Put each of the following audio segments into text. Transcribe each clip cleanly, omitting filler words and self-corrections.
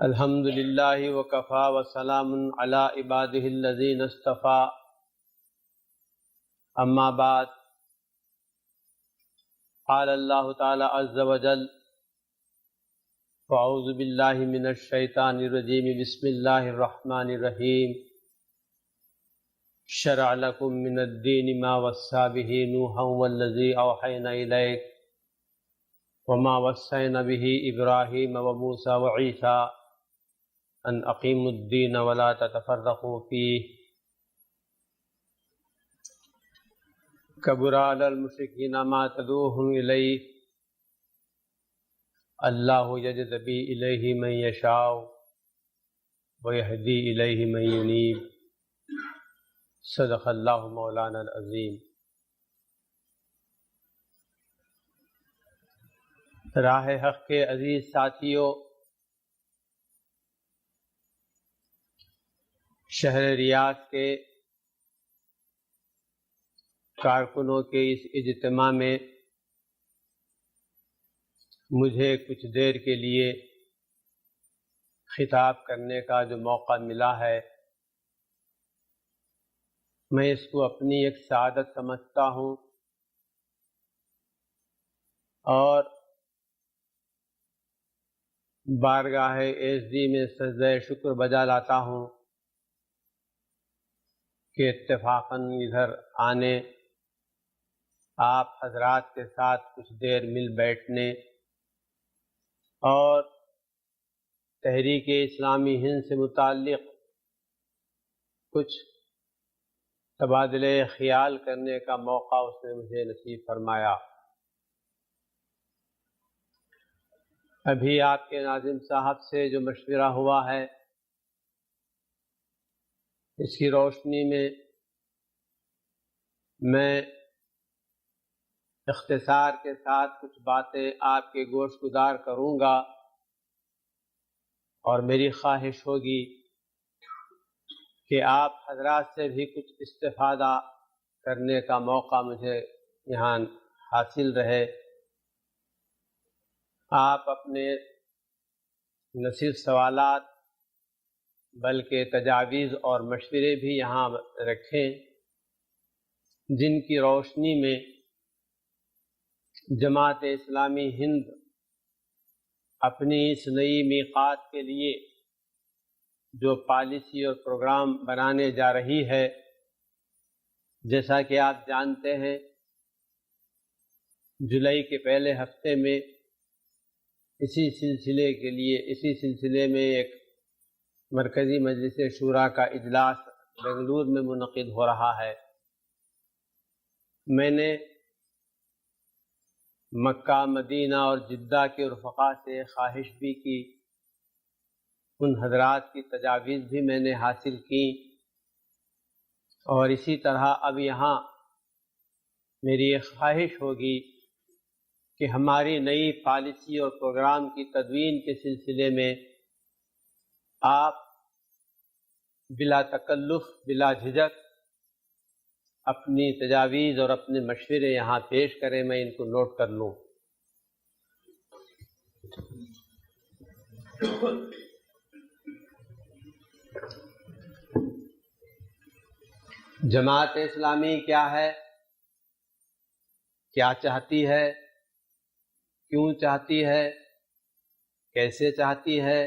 الحمد للہ وکفا وسلام علی عبادہ الذین اصطفیٰ، اما بعد، قال اللہ تعالی عز وجل: اعوذ باللہ من الشیطان الرجیم، بسم اللہ الرحمن الرحیم۔ شرع لکم من الدین ما وصی بہ نوحا والذی اوحینا الیک وما وصینا بہ ابراہیم وموسیٰ وعیسیٰ ان اقیموا الدین ولا تتفرقوا فیہ کبر علی المشرکین ما تدعوہم الیہ اللہ یجتبی الیہ من یشاء ویہدی الیہ من ینیب۔ صدق اللہ مولانا العظیم۔ راہ حق کے عزیز ساتھیوں، شہر ریاض کے کارکنوں کے اس اجتماع میں مجھے کچھ دیر کے لیے خطاب کرنے کا جو موقع ملا ہے، میں اس کو اپنی ایک سعادت سمجھتا ہوں اور بارگاہ اعزی میں سجدہ شکر بجا لاتا ہوں کہ اتفاقاً ادھر آنے، آپ حضرات کے ساتھ کچھ دیر مل بیٹھنے اور تحریک اسلامی ہند سے متعلق کچھ تبادلہ خیال کرنے کا موقع اس نے مجھے نصیب فرمایا۔ ابھی آپ کے ناظم صاحب سے جو مشورہ ہوا ہے، اس کی روشنی میں اختصار کے ساتھ کچھ باتیں آپ کے گوش گزار کروں گا، اور میری خواہش ہوگی کہ آپ حضرات سے بھی کچھ استفادہ کرنے کا موقع مجھے یہاں حاصل رہے۔ آپ اپنے نہ صرف سوالات بلکہ تجاویز اور مشورے بھی یہاں رکھیں، جن کی روشنی میں جماعت اسلامی ہند اپنی اس نئی میقات کے لیے جو پالیسی اور پروگرام بنانے جا رہی ہے، جیسا کہ آپ جانتے ہیں جولائی کے پہلے ہفتے میں اسی سلسلے میں ایک مرکزی مجلس شورا کا اجلاس بنگلور میں منعقد ہو رہا ہے۔ میں نے مکہ، مدینہ اور جدہ کے رفقا سے خواہش بھی کی، ان حضرات کی تجاویز بھی میں نے حاصل کی، اور اسی طرح اب یہاں میری ایک خواہش ہوگی کہ ہماری نئی پالیسی اور پروگرام کی تدوین کے سلسلے میں آپ بلا تکلف، بلا جھجک اپنی تجاویز اور اپنے مشورے یہاں پیش کریں، میں ان کو نوٹ کر لوں۔ جماعت اسلامی کیا ہے، کیا چاہتی ہے، کیوں چاہتی ہے، کیسے چاہتی ہے،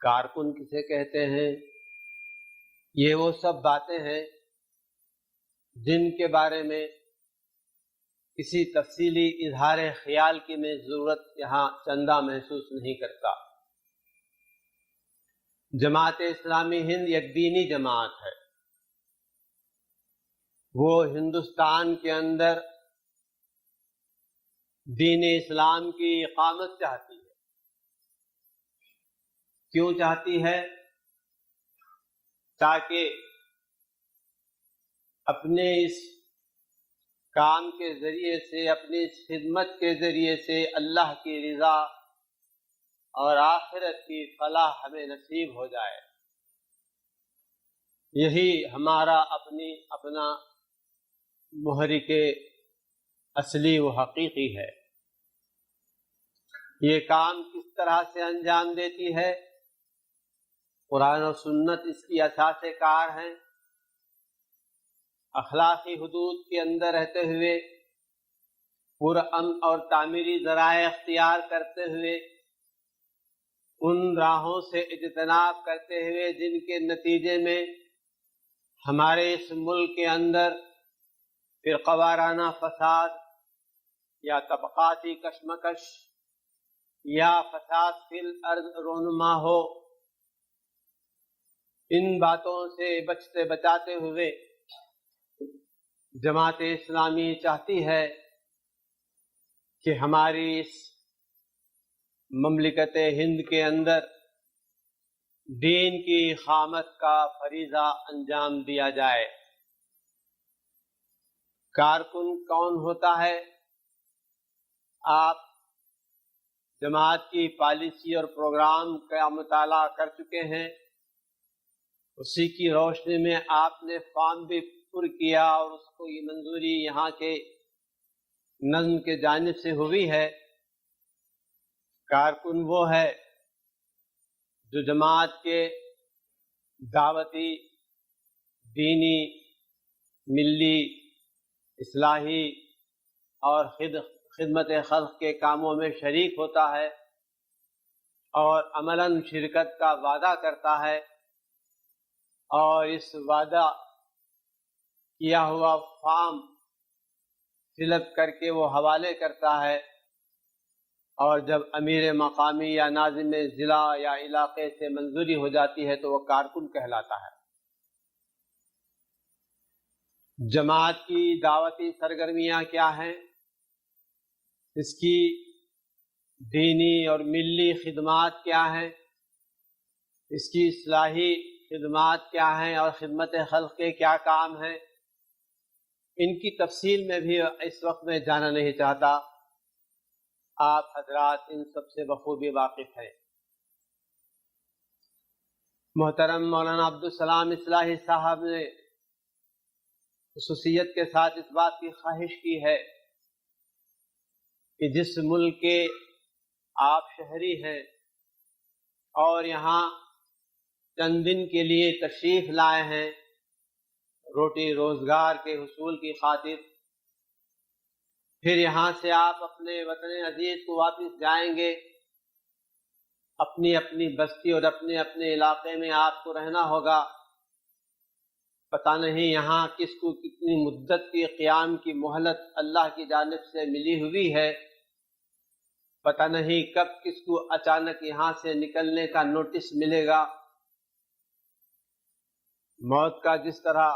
کارکن کسے کہتے ہیں، یہ وہ سب باتیں ہیں جن کے بارے میں کسی تفصیلی اظہار خیال کی میں ضرورت یہاں چندہ محسوس نہیں کرتا۔ جماعت اسلامی ہند ایک دینی جماعت ہے، وہ ہندوستان کے اندر دین اسلام کی اقامت چاہتی ہے۔ کیوں چاہتی ہے؟ تاکہ اپنے اس کام کے ذریعے سے، اپنی اس خدمت کے ذریعے سے اللہ کی رضا اور آخرت کی فلاح ہمیں نصیب ہو جائے۔ یہی ہمارا اپنا محرک اصلی و حقیقی ہے۔ یہ کام کس طرح سے انجام دیتی ہے؟ قرآن و سنت اس کی اساس کار ہیں۔ اخلاقی حدود کے اندر رہتے ہوئے، پرامن اور تعمیری ذرائع اختیار کرتے ہوئے، ان راہوں سے اجتناب کرتے ہوئے جن کے نتیجے میں ہمارے اس ملک کے اندر فرقہ وارانہ فساد یا طبقاتی کشمکش یا فساد فی الارض رونما ہو، ان باتوں سے بچتے بچاتے ہوئے جماعت اسلامی چاہتی ہے کہ ہماری اس مملکت ہند کے اندر دین کی اقامت کا فریضہ انجام دیا جائے۔ کارکن کون ہوتا ہے؟ آپ جماعت کی پالیسی اور پروگرام کا مطالعہ کر چکے ہیں، اسی کی روشنی میں آپ نے فارم بھی پر کیا اور اس کو یہ منظوری یہاں کے نظم کے جانب سے ہوئی ہے۔ کارکن وہ ہے جو جماعت کے دعوتی، دینی، ملی، اصلاحی اور خدمت خلق کے کاموں میں شریک ہوتا ہے اور عملاً شرکت کا وعدہ کرتا ہے، اور اس وعدہ کیا ہوا فارم فل اپ کر کے وہ حوالے کرتا ہے، اور جب امیر مقامی یا ناظم ضلع یا علاقے سے منظوری ہو جاتی ہے تو وہ کارکن کہلاتا ہے۔ جماعت کی دعوتی سرگرمیاں کیا ہیں؟ اس کی دینی اور ملی خدمات کیا ہیں؟ اس کی اصلاحی خدمات کیا ہیں اور خدمت خلق کے کیا کام ہیں؟ ان کی تفصیل میں بھی اس وقت میں جانا نہیں چاہتا، آپ حضرات ان سب سے بخوبی واقف ہیں۔ محترم مولانا عبدالسلام اصلاحی صاحب نے خصوصیت کے ساتھ اس بات کی خواہش کی ہے کہ جس ملک کے آپ شہری ہیں اور یہاں چند دن کے لیے تشریف لائے ہیں روٹی روزگار کے حصول کی خاطر، پھر یہاں سے آپ اپنے وطن عزیز کو واپس جائیں گے، اپنی اپنی بستی اور اپنے اپنے علاقے میں آپ کو رہنا ہوگا۔ پتہ نہیں یہاں کس کو کتنی مدت کی قیام کی مہلت اللہ کی جانب سے ملی ہوئی ہے، پتہ نہیں کب کس کو اچانک یہاں سے نکلنے کا نوٹس ملے گا۔ موت کا جس طرح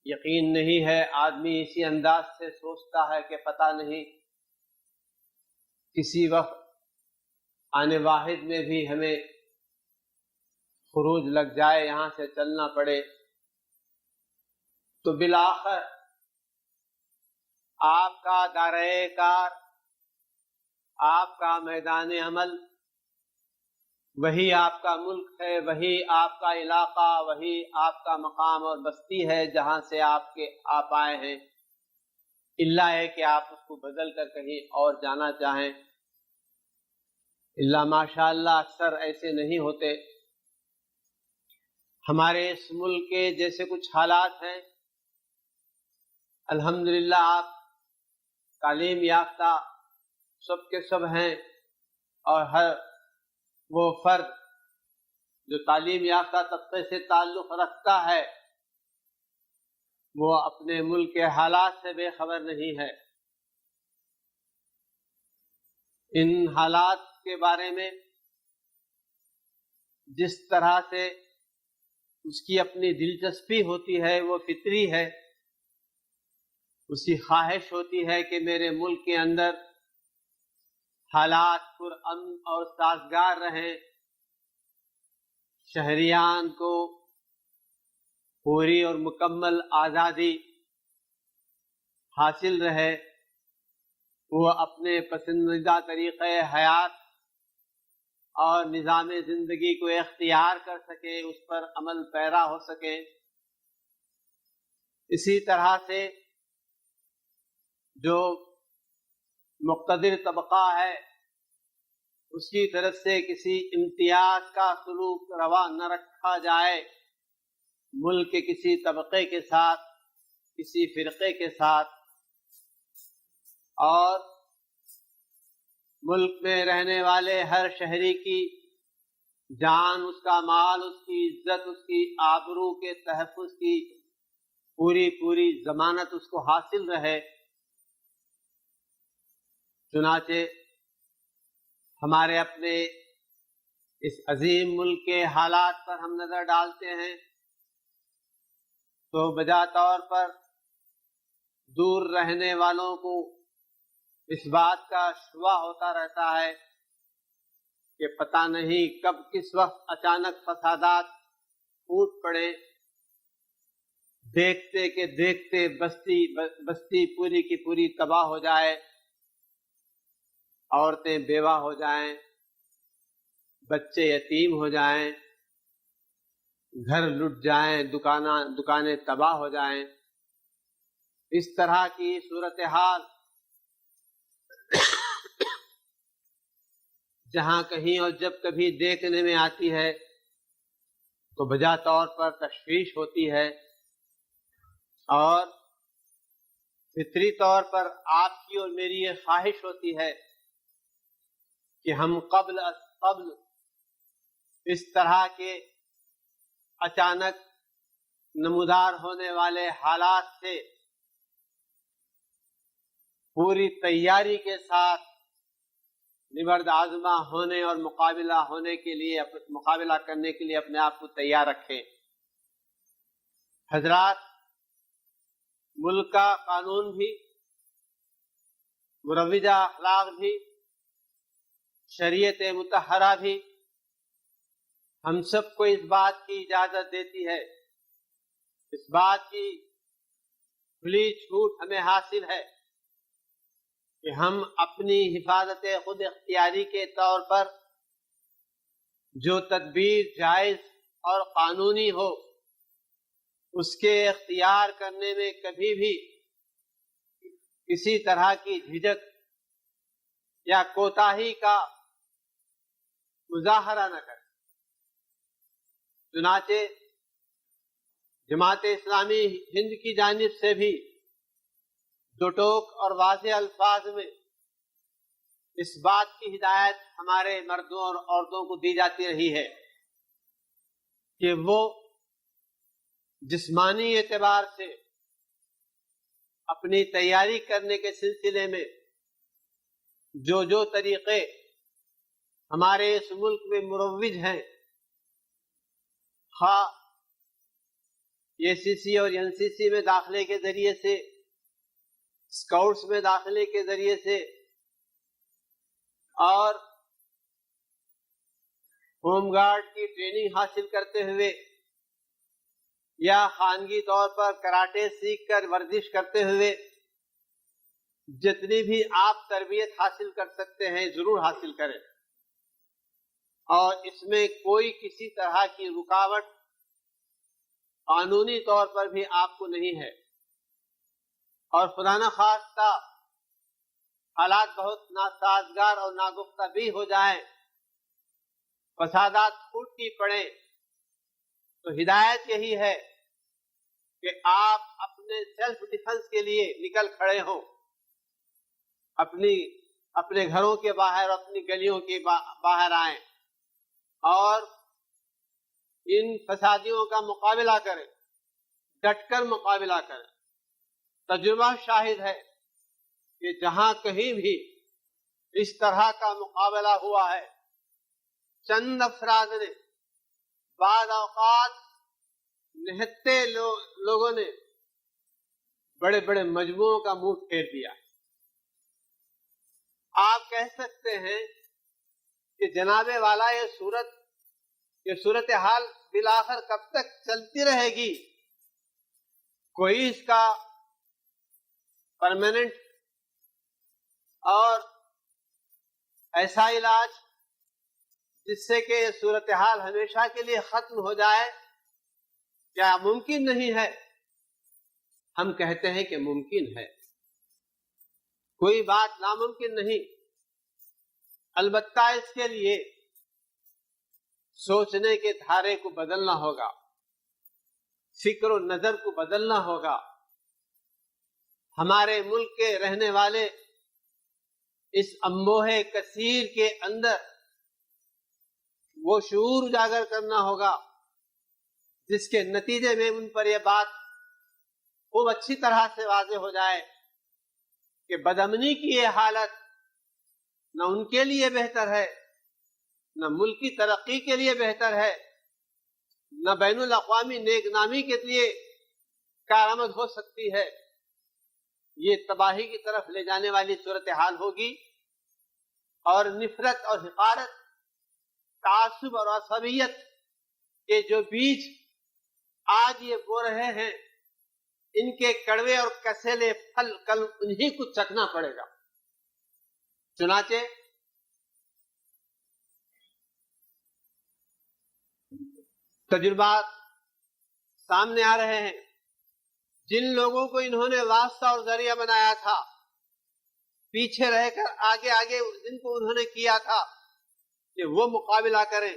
یقین نہیں ہے، آدمی اسی انداز سے سوچتا ہے کہ پتہ نہیں کسی وقت آنے واحد میں بھی ہمیں خروج لگ جائے، یہاں سے چلنا پڑے، تو بالآخر آپ کا دائرۂ کار، آپ کا میدان عمل وہی آپ کا ملک ہے، وہی آپ کا علاقہ، وہی آپ کا مقام اور بستی ہے جہاں سے آپ آئے ہیں، الا ہے کہ آپ اس کو بدل کر کہیں اور جانا چاہیں۔ اللہ ماشاءاللہ اکثر ایسے نہیں ہوتے۔ ہمارے اس ملک کے جیسے کچھ حالات ہیں، الحمدللہ آپ تعلیم یافتہ سب کے سب ہیں، اور ہر وہ فرد جو تعلیم یافتہ طبقے سے تعلق رکھتا ہے وہ اپنے ملک کے حالات سے بے خبر نہیں ہے۔ ان حالات کے بارے میں جس طرح سے اس کی اپنی دلچسپی ہوتی ہے وہ فطری ہے، اسی خواہش ہوتی ہے کہ میرے ملک کے اندر حالات پرامن اور سازگار رہیں، شہریان کو پوری اور مکمل آزادی حاصل رہے، وہ اپنے پسندیدہ طریقۂ حیات اور نظام زندگی کو اختیار کر سکے، اس پر عمل پیرا ہو سکے۔ اسی طرح سے جو مقتدر طبقہ ہے اس کی طرف سے کسی امتیاز کا سلوک روا نہ رکھا جائے، ملک کے کسی طبقے کے ساتھ، کسی فرقے کے ساتھ، اور ملک میں رہنے والے ہر شہری کی جان، اس کا مال، اس کی عزت، اس کی آبرو کے تحفظ کی پوری ضمانت اس کو حاصل رہے۔ چنانچہ ہمارے اپنے اس عظیم ملک کے حالات پر ہم نظر ڈالتے ہیں تو بجا طور پر دور رہنے والوں کو اس بات کا شبہ ہوتا رہتا ہے کہ پتہ نہیں کب کس وقت اچانک فسادات پھوٹ پڑے، دیکھتے کہ دیکھتے بستی پوری کی پوری تباہ ہو جائے، عورتیں بیوہ ہو جائیں، بچے یتیم ہو جائیں، گھر لٹ جائیں، دکانیں تباہ ہو جائیں۔ اس طرح کی صورتحال جہاں کہیں اور جب کبھی دیکھنے میں آتی ہے تو بجا طور پر تشویش ہوتی ہے، اور فطری طور پر آپ کی اور میری یہ خواہش ہوتی ہے کہ ہم قبل اس طرح کے اچانک نمودار ہونے والے حالات سے پوری تیاری کے ساتھ نبرد آزما ہونے اور مقابلہ کرنے کے لیے اپنے آپ کو تیار رکھیں۔ حضرات، ملک کا قانون بھی، مروجہ اخلاق بھی، شریعت مطہرہ بھی ہم سب کو اس بات کی اجازت دیتی ہے، اس بات کی کھلی چھوٹ ہمیں حاصل ہے کہ ہم اپنی حفاظت خود اختیاری کے طور پر جو تدبیر جائز اور قانونی ہو اس کے اختیار کرنے میں کبھی بھی کسی طرح کی جھجک یا کوتاہی کا مظاہرہ نہ کریں۔ چنانچہ جماعت اسلامی ہند کی جانب سے بھی دو ٹوک اور واضح الفاظ میں اس بات کی ہدایت ہمارے مردوں اور عورتوں کو دی جاتی رہی ہے کہ وہ جسمانی اعتبار سے اپنی تیاری کرنے کے سلسلے میں جو طریقے ہمارے اس ملک میں مروج ہیں، خواہ اے سی سی اور این سی سی میں داخلے کے ذریعے سے، اسکاؤٹس میں داخلے کے ذریعے سے، اور ہوم گارڈ کی ٹریننگ حاصل کرتے ہوئے، یا خانگی طور پر کراٹے سیکھ کر ورزش کرتے ہوئے، جتنی بھی آپ تربیت حاصل کر سکتے ہیں ضرور حاصل کریں، اور اس میں کوئی کسی طرح کی رکاوٹ قانونی طور پر بھی آپ کو نہیں ہے۔ اور خدا نخواستہ حالات بہت ناسازگار اور ناگفتہ بھی ہو جائیں، فسادات پھوٹی پڑیں، تو ہدایت یہی ہے کہ آپ اپنے سیلف ڈیفنس کے لیے نکل کھڑے ہوں، اپنے گھروں کے باہر، اپنی گلیوں کے باہر آئیں اور ان فسادیوں کا مقابلہ کریں، ڈٹ کر مقابلہ کریں۔ تجربہ شاہد ہے کہ جہاں کہیں بھی اس طرح کا مقابلہ ہوا ہے، چند افراد نے، بعض اوقات نہتے لوگوں نے بڑے بڑے مجموعوں کا منہ پھیر دیا۔ آپ کہہ سکتے ہیں کہ جناب والا یہ صورتحال بالآخر کب تک چلتی رہے گی؟ کوئی اس کا پرماننٹ اور ایسا علاج جس سے کہ یہ صورتحال ہمیشہ کے لیے ختم ہو جائے کیا ممکن نہیں ہے؟ ہم کہتے ہیں کہ ممکن ہے، کوئی بات ناممکن نہیں۔ البتہ اس کے لیے سوچنے کے دھارے کو بدلنا ہوگا، فکر و نظر کو بدلنا ہوگا۔ ہمارے ملک کے رہنے والے اس انبوہ کثیر کے اندر وہ شعور اجاگر کرنا ہوگا جس کے نتیجے میں ان پر یہ بات خوب اچھی طرح سے واضح ہو جائے کہ بدامنی کی یہ حالت نہ ان کے لیے بہتر ہے، نہ ملک کی ترقی کے لیے بہتر ہے، نہ بین الاقوامی نیک نامی کے لیے کارآمد ہو سکتی ہے۔ یہ تباہی کی طرف لے جانے والی صورتحال ہوگی، اور نفرت اور حقارت، تعصب اور عصبیت کے جو بیج آج یہ بو رہے ہیں، ان کے کڑوے اور کسیلے پھل کل انہی کو چکنا پڑے گا۔ چنانچہ تجربات سامنے آ رہے ہیں، جن لوگوں کو انہوں نے واسطہ اور ذریعہ بنایا تھا، پیچھے رہ کر آگے آگے جن کو انہوں نے کیا تھا کہ وہ مقابلہ کریں،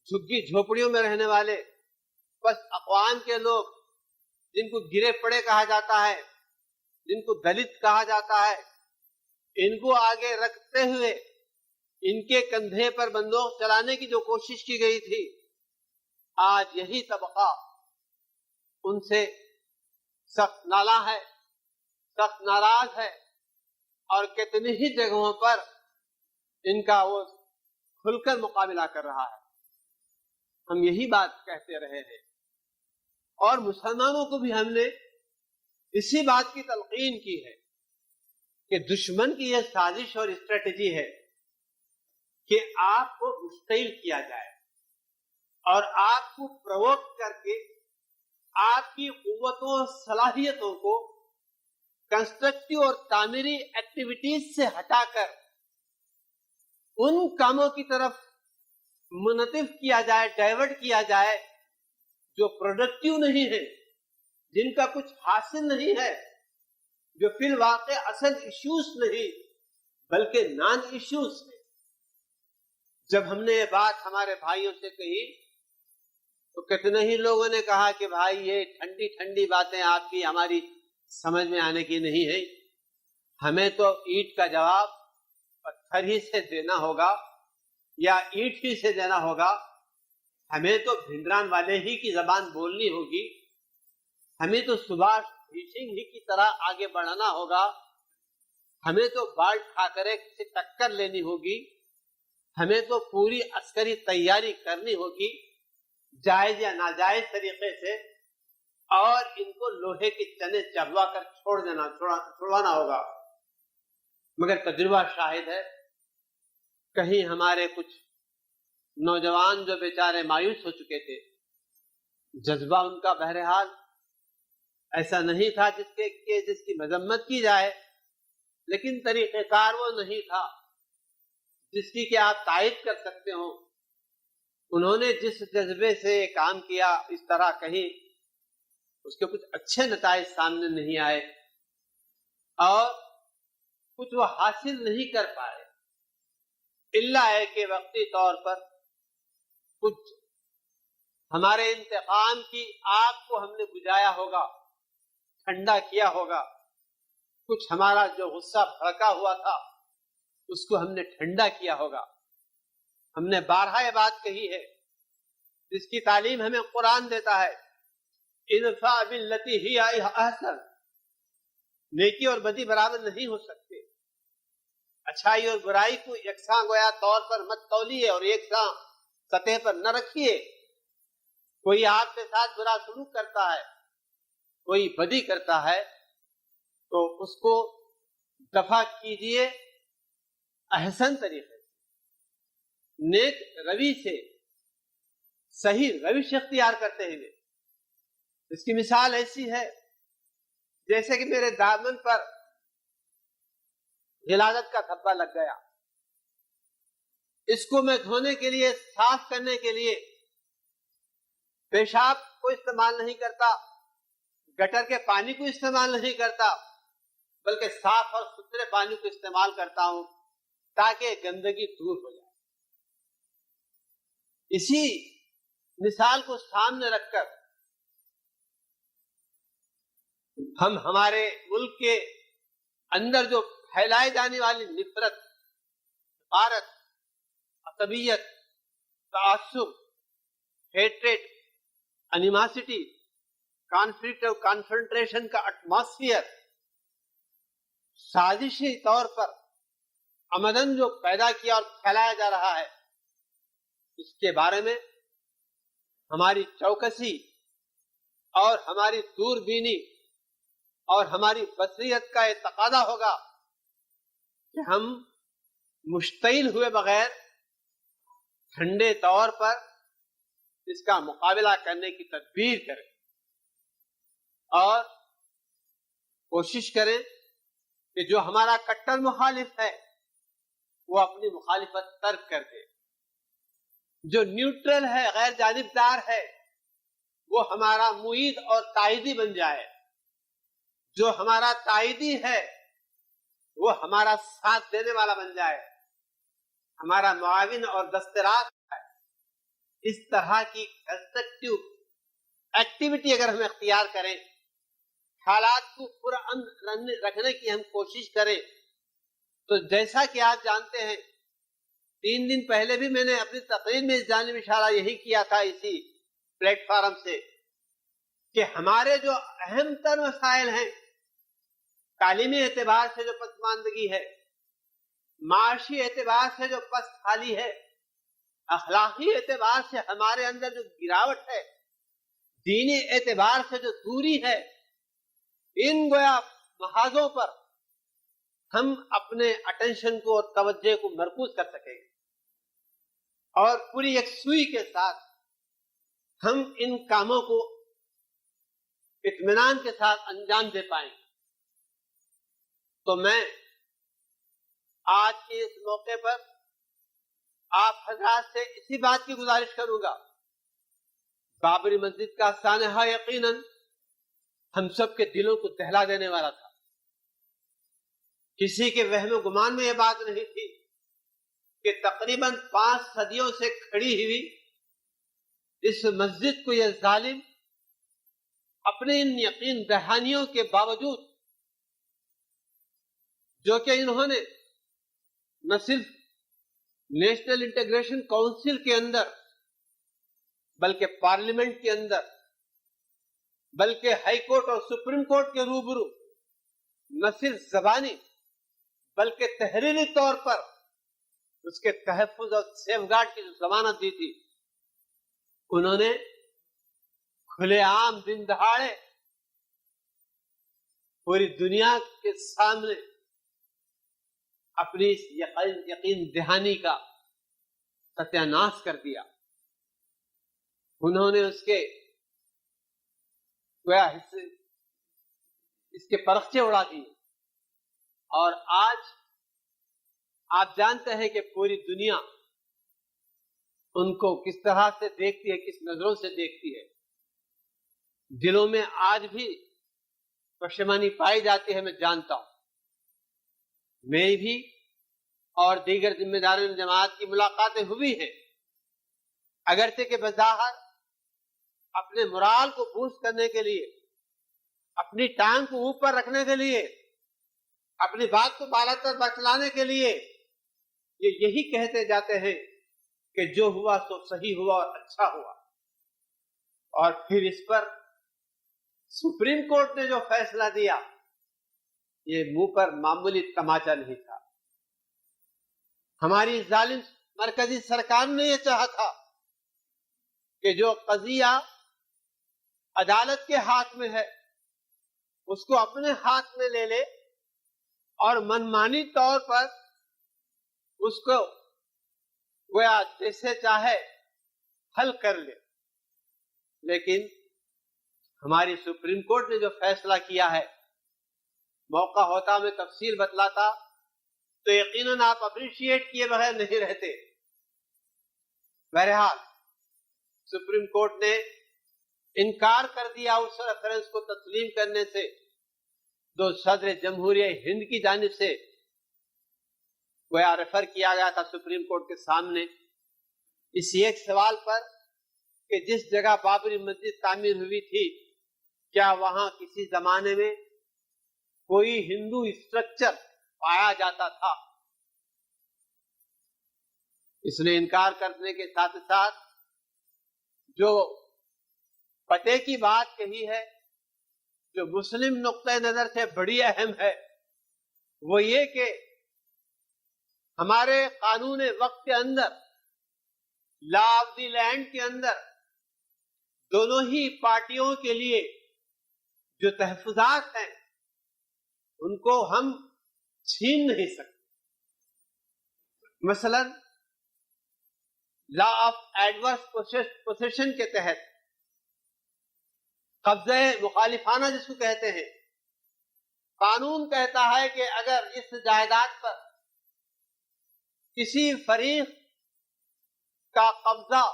جھگی جھوپڑیوں میں رہنے والے بس اقوام کے لوگ، جن کو گرے پڑے کہا جاتا ہے، جن کو دلت کہا جاتا ہے، ان کو آگے رکھتے ہوئے ان کے کندھے پر بندوق چلانے کی جو کوشش کی گئی تھی، آج یہی طبقہ ان سے سخت نالاں ہے، سخت ناراض ہے، اور کتنی ہی جگہوں پر ان کا وہ کھل کر مقابلہ کر رہا ہے۔ ہم یہی بات کہتے رہے ہیں، اور مسلمانوں کو بھی ہم نے اسی بات کی تلقین کی ہے کہ دشمن کی یہ سازش اور اسٹریٹجی ہے کہ آپ کو مشتعل کیا جائے اور آپ کو پرووک کر کے آپ کی قوتوں اور صلاحیتوں کو کنسٹرکٹیو اور تعمیری ایکٹیویٹیز سے ہٹا کر ان کاموں کی طرف منتف کیا جائے، ڈائیورٹ کیا جائے جو پروڈکٹیو نہیں ہے، جن کا کچھ حاصل نہیں ہے، جو فی الواقع اصل ایشوز نہیں بلکہ نان ایشوز ہیں۔ جب ہم نے یہ بات ہمارے بھائیوں سے کہی تو کتنے ہی لوگوں نے کہا کہ بھائی یہ ٹھنڈی ٹھنڈی باتیں آپ کی ہماری سمجھ میں آنے کی نہیں ہے، ہمیں تو اینٹ کا جواب پتھر ہی سے دینا ہوگا یا اینٹ ہی سے دینا ہوگا، ہمیں تو بھنڈران والے ہی کی زبان بولنی ہوگی، ہمیں تو سبھاش بھیشنگ ہی کی طرح آگے بڑھنا ہوگا، ہمیں تو بال ٹھاکرے سے ٹکر لینی ہوگی، ہمیں تو پوری عسکری تیاری کرنی ہوگی جائز یا ناجائز طریقے سے، اور ان کو لوہے کی چنے چبوا کر چھوڑوانا ہوگا۔ مگر تجربہ شاہد ہے، کہیں ہمارے کچھ نوجوان جو بیچارے مایوس ہو چکے تھے، جذبہ ان کا بہرحال ایسا نہیں تھا جس کی مذمت کی جائے، لیکن طریقہ کار وہ نہیں تھا جس کی کہ آپ تائید کر سکتے ہو۔ انہوں نے جس جذبے سے کام کیا، اس طرح کہیں اس کے کچھ اچھے نتائج سامنے نہیں آئے، اور کچھ وہ حاصل نہیں کر پائے، الا ہے کہ وقتی طور پر کچھ ہمارے انتقام کی آگ کو ہم نے بجھایا ہوگا، ٹھنڈا کیا ہوگا، کچھ ہمارا جو غصہ بھڑکا ہوا تھا اس کو ہم نے ٹھنڈا کیا ہوگا۔ ہم نے بارہا یہ بات کہی ہے، جس کی تعلیم ہمیں قرآن دیتا ہے، ادفع باللتی ہی احسن، نیکی اور بدی برابر نہیں ہو سکتے، اچھائی اور برائی کو یکساں گویا طور پر مت تولیے اور یکساں سطح پر نہ رکھیے۔ کوئی آپ کے ساتھ برا سلوک کرتا ہے، کوئی بدی کرتا ہے، تو اس کو دفع کیجئے احسن طریقے سے، نیک روی سے، صحیح روش اختیار کرتے ہوئے۔ اس کی مثال ایسی ہے جیسے کہ میرے دامن پر غلاظت کا دھبا لگ گیا، اس کو میں دھونے کے لیے، صاف کرنے کے لیے پیشاب کو استعمال نہیں کرتا، گٹر کے پانی کو استعمال نہیں کرتا، بلکہ صاف اور ستھرے پانی کو استعمال کرتا ہوں، تاکہ گندگی دور ہو جائے۔ اسی مثال کو سامنے رکھ کر ہم ہمارے ملک کے اندر جو پھیلائے جانے والی نفرت، حقارت، عصبیت، تعصب، ہیٹریٹ، انیماسٹی، کانفلکٹ اور کانفرنٹریشن کا ایٹماسفیئر سازشی طور پر عمدن جو پیدا کیا اور پھیلایا جا رہا ہے، اس کے بارے میں ہماری چوکسی اور ہماری دور بینی اور ہماری بصیرت کا یہ تقاضا ہوگا کہ ہم مشتعل ہوئے بغیر ٹھنڈے طور پر اس کا مقابلہ کرنے کی تدبیر کریں اور کوشش کریں کہ جو ہمارا کٹر مخالف ہے وہ اپنی مخالفت ترک کر دے، جو نیوٹرل ہے، غیر جانبدار ہے، وہ ہمارا معید اور تائیدی بن جائے، جو ہمارا تائیدی ہے وہ ہمارا ساتھ دینے والا بن جائے، ہمارا معاون اور دستراست ہے۔ اس طرح کی کنسٹرکٹیو ایکٹیویٹی اگر ہم اختیار کریں، حالات کو پرامن رکھنے کی ہم کوشش کریں، تو جیسا کہ آپ جانتے ہیں 3 دن پہلے بھی میں نے اپنی تقریر میں اس جانب اشارہ یہی کیا تھا اسی پلیٹ فارم سے کہ ہمارے جو اہم تر مسائل ہیں، تعلیمی اعتبار سے جو پسماندگی ہے، معاشی اعتبار سے جو پست حالی ہے، اخلاقی اعتبار سے ہمارے اندر جو گراوٹ ہے، دینی اعتبار سے جو دوری ہے، ان گویا محاذوں پر ہم اپنے اٹینشن کو اور توجہ کو مرکوز کر سکیں گے اور پوری یکسوئی کے ساتھ ہم ان کاموں کو اطمینان کے ساتھ انجام دے پائیں گے۔ تو میں آج کے اس موقع پر آپ حضرات سے اسی بات کی گزارش کروں گا۔ بابری مسجد کا سانحہ یقیناً ہم سب کے دلوں کو دہلا دینے والا تھا۔ کسی کے وہم و گمان میں یہ بات نہیں تھی کہ تقریباً 5 صدیوں سے کھڑی ہوئی اس مسجد کو یہ ظالم اپنے ان یقین دہانیوں کے باوجود، جو کہ انہوں نے نہ صرف نیشنل انٹیگریشن کونسل کے اندر بلکہ پارلیمنٹ کے اندر، بلکہ ہائی کورٹ اور سپریم کورٹ کے روبرو نہ صرف زبانی بلکہ تحریری طور پر اس کے تحفظ اور سیف گارڈ کی جو ضمانت دی تھی، انہوں نے کھلے عام دن دہاڑے پوری دنیا کے سامنے اپنی اس یقین دہانی کا ستیہ ناش کر دیا۔ انہوں نے اس کے پرخچے اڑا دیے، اور آج آپ جانتے ہیں کہ پوری دنیا ان کو کس طرح سے دیکھتی ہے، کس نظروں سے دیکھتی ہے۔ دلوں میں آج بھی پشیمانی پائی جاتی ہے، میں جانتا ہوں۔ میری بھی اور دیگر ذمہ داران جماعت کی ملاقاتیں ہوئی ہیں، اگرچہ کہ بظاہر اپنے مرال کو بوسٹ کرنے کے لیے، اپنی ٹانگ کو اوپر رکھنے کے لیے، اپنی بات کو بالا تر بچلانے کے لیے یہ یہی کہتے جاتے ہیں کہ جو ہوا سو صحیح ہوا اور اچھا ہوا، اور پھر اس پر سپریم کورٹ نے جو فیصلہ دیا یہ منہ پر معمولی تماچا نہیں تھا۔ ہماری ظالم مرکزی سرکار نے یہ چاہا تھا کہ جو قضیہ عدالت کے ہاتھ میں ہے اس کو اپنے ہاتھ میں لے لے اور منمانی طور پر اس کو گویا جیسے چاہے حل کر لے، لیکن ہماری سپریم کورٹ نے جو فیصلہ کیا ہے، موقع ہوتا میں تفصیل بتلاتا تو یقیناً آپ اپریشیٹ کیے بغیر نہیں رہتے۔ بہرحال سپریم کورٹ نے انکار کر دیا اس ریفرنس کو تسلیم کرنے سے جو صدر جمہوریہ ہند کی جانب سے گویا ریفر کیا گیا تھا سپریم کورٹ کے سامنے اس ایک سوال پر کہ جس جگہ بابری مسجد تعمیر ہوئی تھی کیا وہاں کسی زمانے میں کوئی ہندو اسٹرکچر پایا جاتا تھا؟ اس نے انکار کرنے کے ساتھ ساتھ جو پتے کی بات کہی ہے جو مسلم نقطۂ نظر سے بڑی اہم ہے وہ یہ کہ ہمارے قانون وقت کے اندر لا آف دی لینڈ کے اندر دونوں ہی پارٹیوں کے لیے جو تحفظات ہیں ان کو ہم چھین نہیں سکتے. مثلا لا آف ایڈورس پوسیشن کے تحت قبضہ مخالفانہ جس کو کہتے ہیں، قانون کہتا ہے کہ اگر اس جائیداد پر کسی فریق کا قبضہ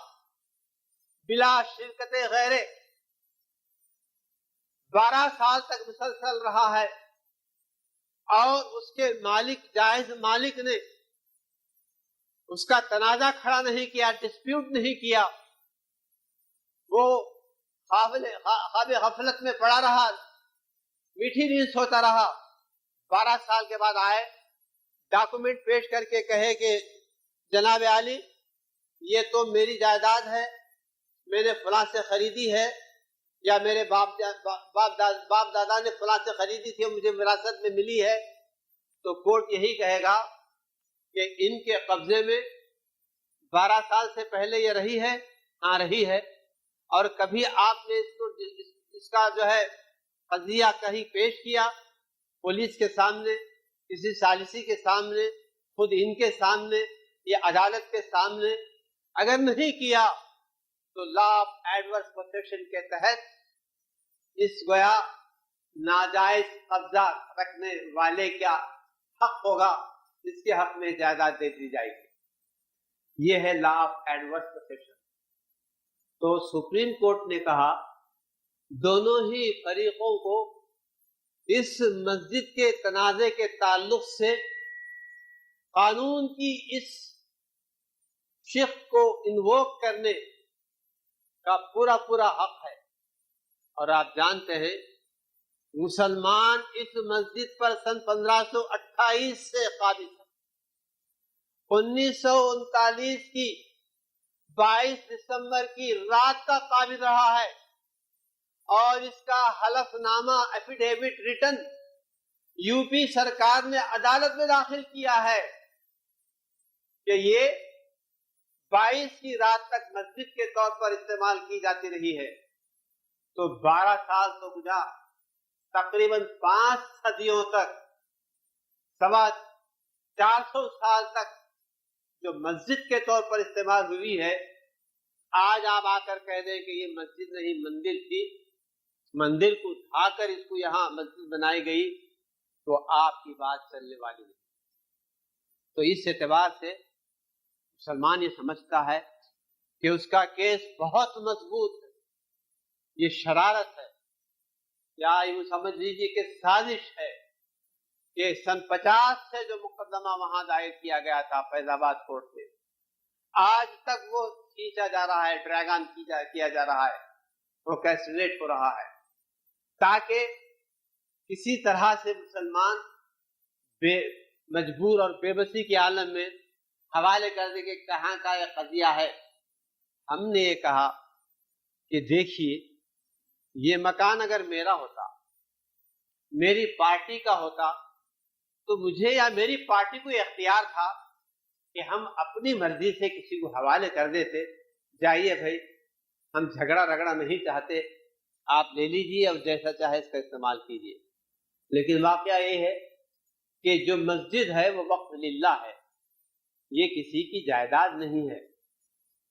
بلا شرکت غیرے 12 سال تک مسلسل رہا ہے اور اس کے مالک جائز مالک نے اس کا تنازع کھڑا نہیں کیا، ڈسپیوٹ نہیں کیا، وہ خواب غفلت میں پڑا رہا، میٹھی نیند سوتا رہا، 12 سال کے بعد آئے ڈاکومنٹ پیش کر کے کہے کہ جناب عالی یہ تو میری جائیداد ہے، میں نے فلاں سے خریدی ہے، یا میرے باپ دادا نے فلاں سے خریدی تھی اور مجھے وراثت میں ملی ہے، تو کورٹ یہی کہے گا کہ ان کے قبضے میں 12 سال سے پہلے یہ رہی ہے، ہاں رہی ہے، اور کبھی آپ نے اس کا جو ہے قضیہ کہیں پیش کیا پولیس کے سامنے، کسی ثالثی کے سامنے، خود ان کے سامنے یا عدالت کے سامنے؟ اگر نہیں کیا تو لا آف ایڈورس پوسیشن کے تحت اس گویا ناجائز قبضہ رکھنے والے کا حق ہوگا، اس کے حق میں جائیداد دے دی جائے گی. یہ ہے لا آف ایڈورس پوسیشن. تو سپریم کورٹ نے کہا دونوں ہی فریقوں کو اس مسجد کے تنازع کے تعلق سے قانون کی اس شق کو انووک کرنے کا پورا حق ہے. اور آپ جانتے ہیں مسلمان اس مسجد پر سن 1528 سے قابض ہے. 1939 کی 22 دسمبر کی رات کا قابض رہا ہے اور اس کا حلف نامہ ایفیڈیوٹ ریٹن یو پی سرکار نے عدالت میں داخل کیا ہے کہ یہ 22 کی رات تک مسجد کے طور پر استعمال کی جاتی رہی ہے. تو 12 سال تو گزرا، تقریباً 5 صدیوں تک، 450 سال تک جو مسجد کے طور پر استعمال ہوئی ہے. آج آپ آ کر کہہ دیں کہ یہ مسجد نہیں مندر تھی، مندر کو اٹھا کر اس کو یہاں مسجد بنائی گئی، تو آپ کی بات چلنے والی نہیں. تو اس اعتبار سے مسلمان یہ سمجھتا ہے کہ اس کا کیس بہت مضبوط ہے، یہ شرارت ہے، یا یوں سمجھ لیجیے کہ سازش ہے کہ سن 50 سے جو مقدمہ وہاں دائر کیا گیا تھا فیض آباد کورٹ میں، آج تک وہ کھینچا جا رہا ہے، ڈریگن کیا جا رہا ہے، پروکریسٹینیٹ ہو رہا ہے، تاکہ کسی طرح سے مسلمان مجبور اور بے بسی کے عالم میں حوالے کر دے کہ کہاں کا یہ قضیہ ہے. ہم نے یہ کہا کہ دیکھیے یہ مکان اگر میرا ہوتا، میری پارٹی کا ہوتا، تو مجھے یا میری پارٹی کو اختیار تھا کہ ہم اپنی مرضی سے کسی کو حوالے کر دیتے، جائیے بھائی ہم جھگڑا رگڑا نہیں چاہتے، آپ لے لیجیے اور جیسا چاہے اس کا استعمال کیجیے. لیکن واقعہ یہ ہے کہ جو مسجد ہے وہ وقف للہ ہے، یہ کسی کی جائیداد نہیں ہے،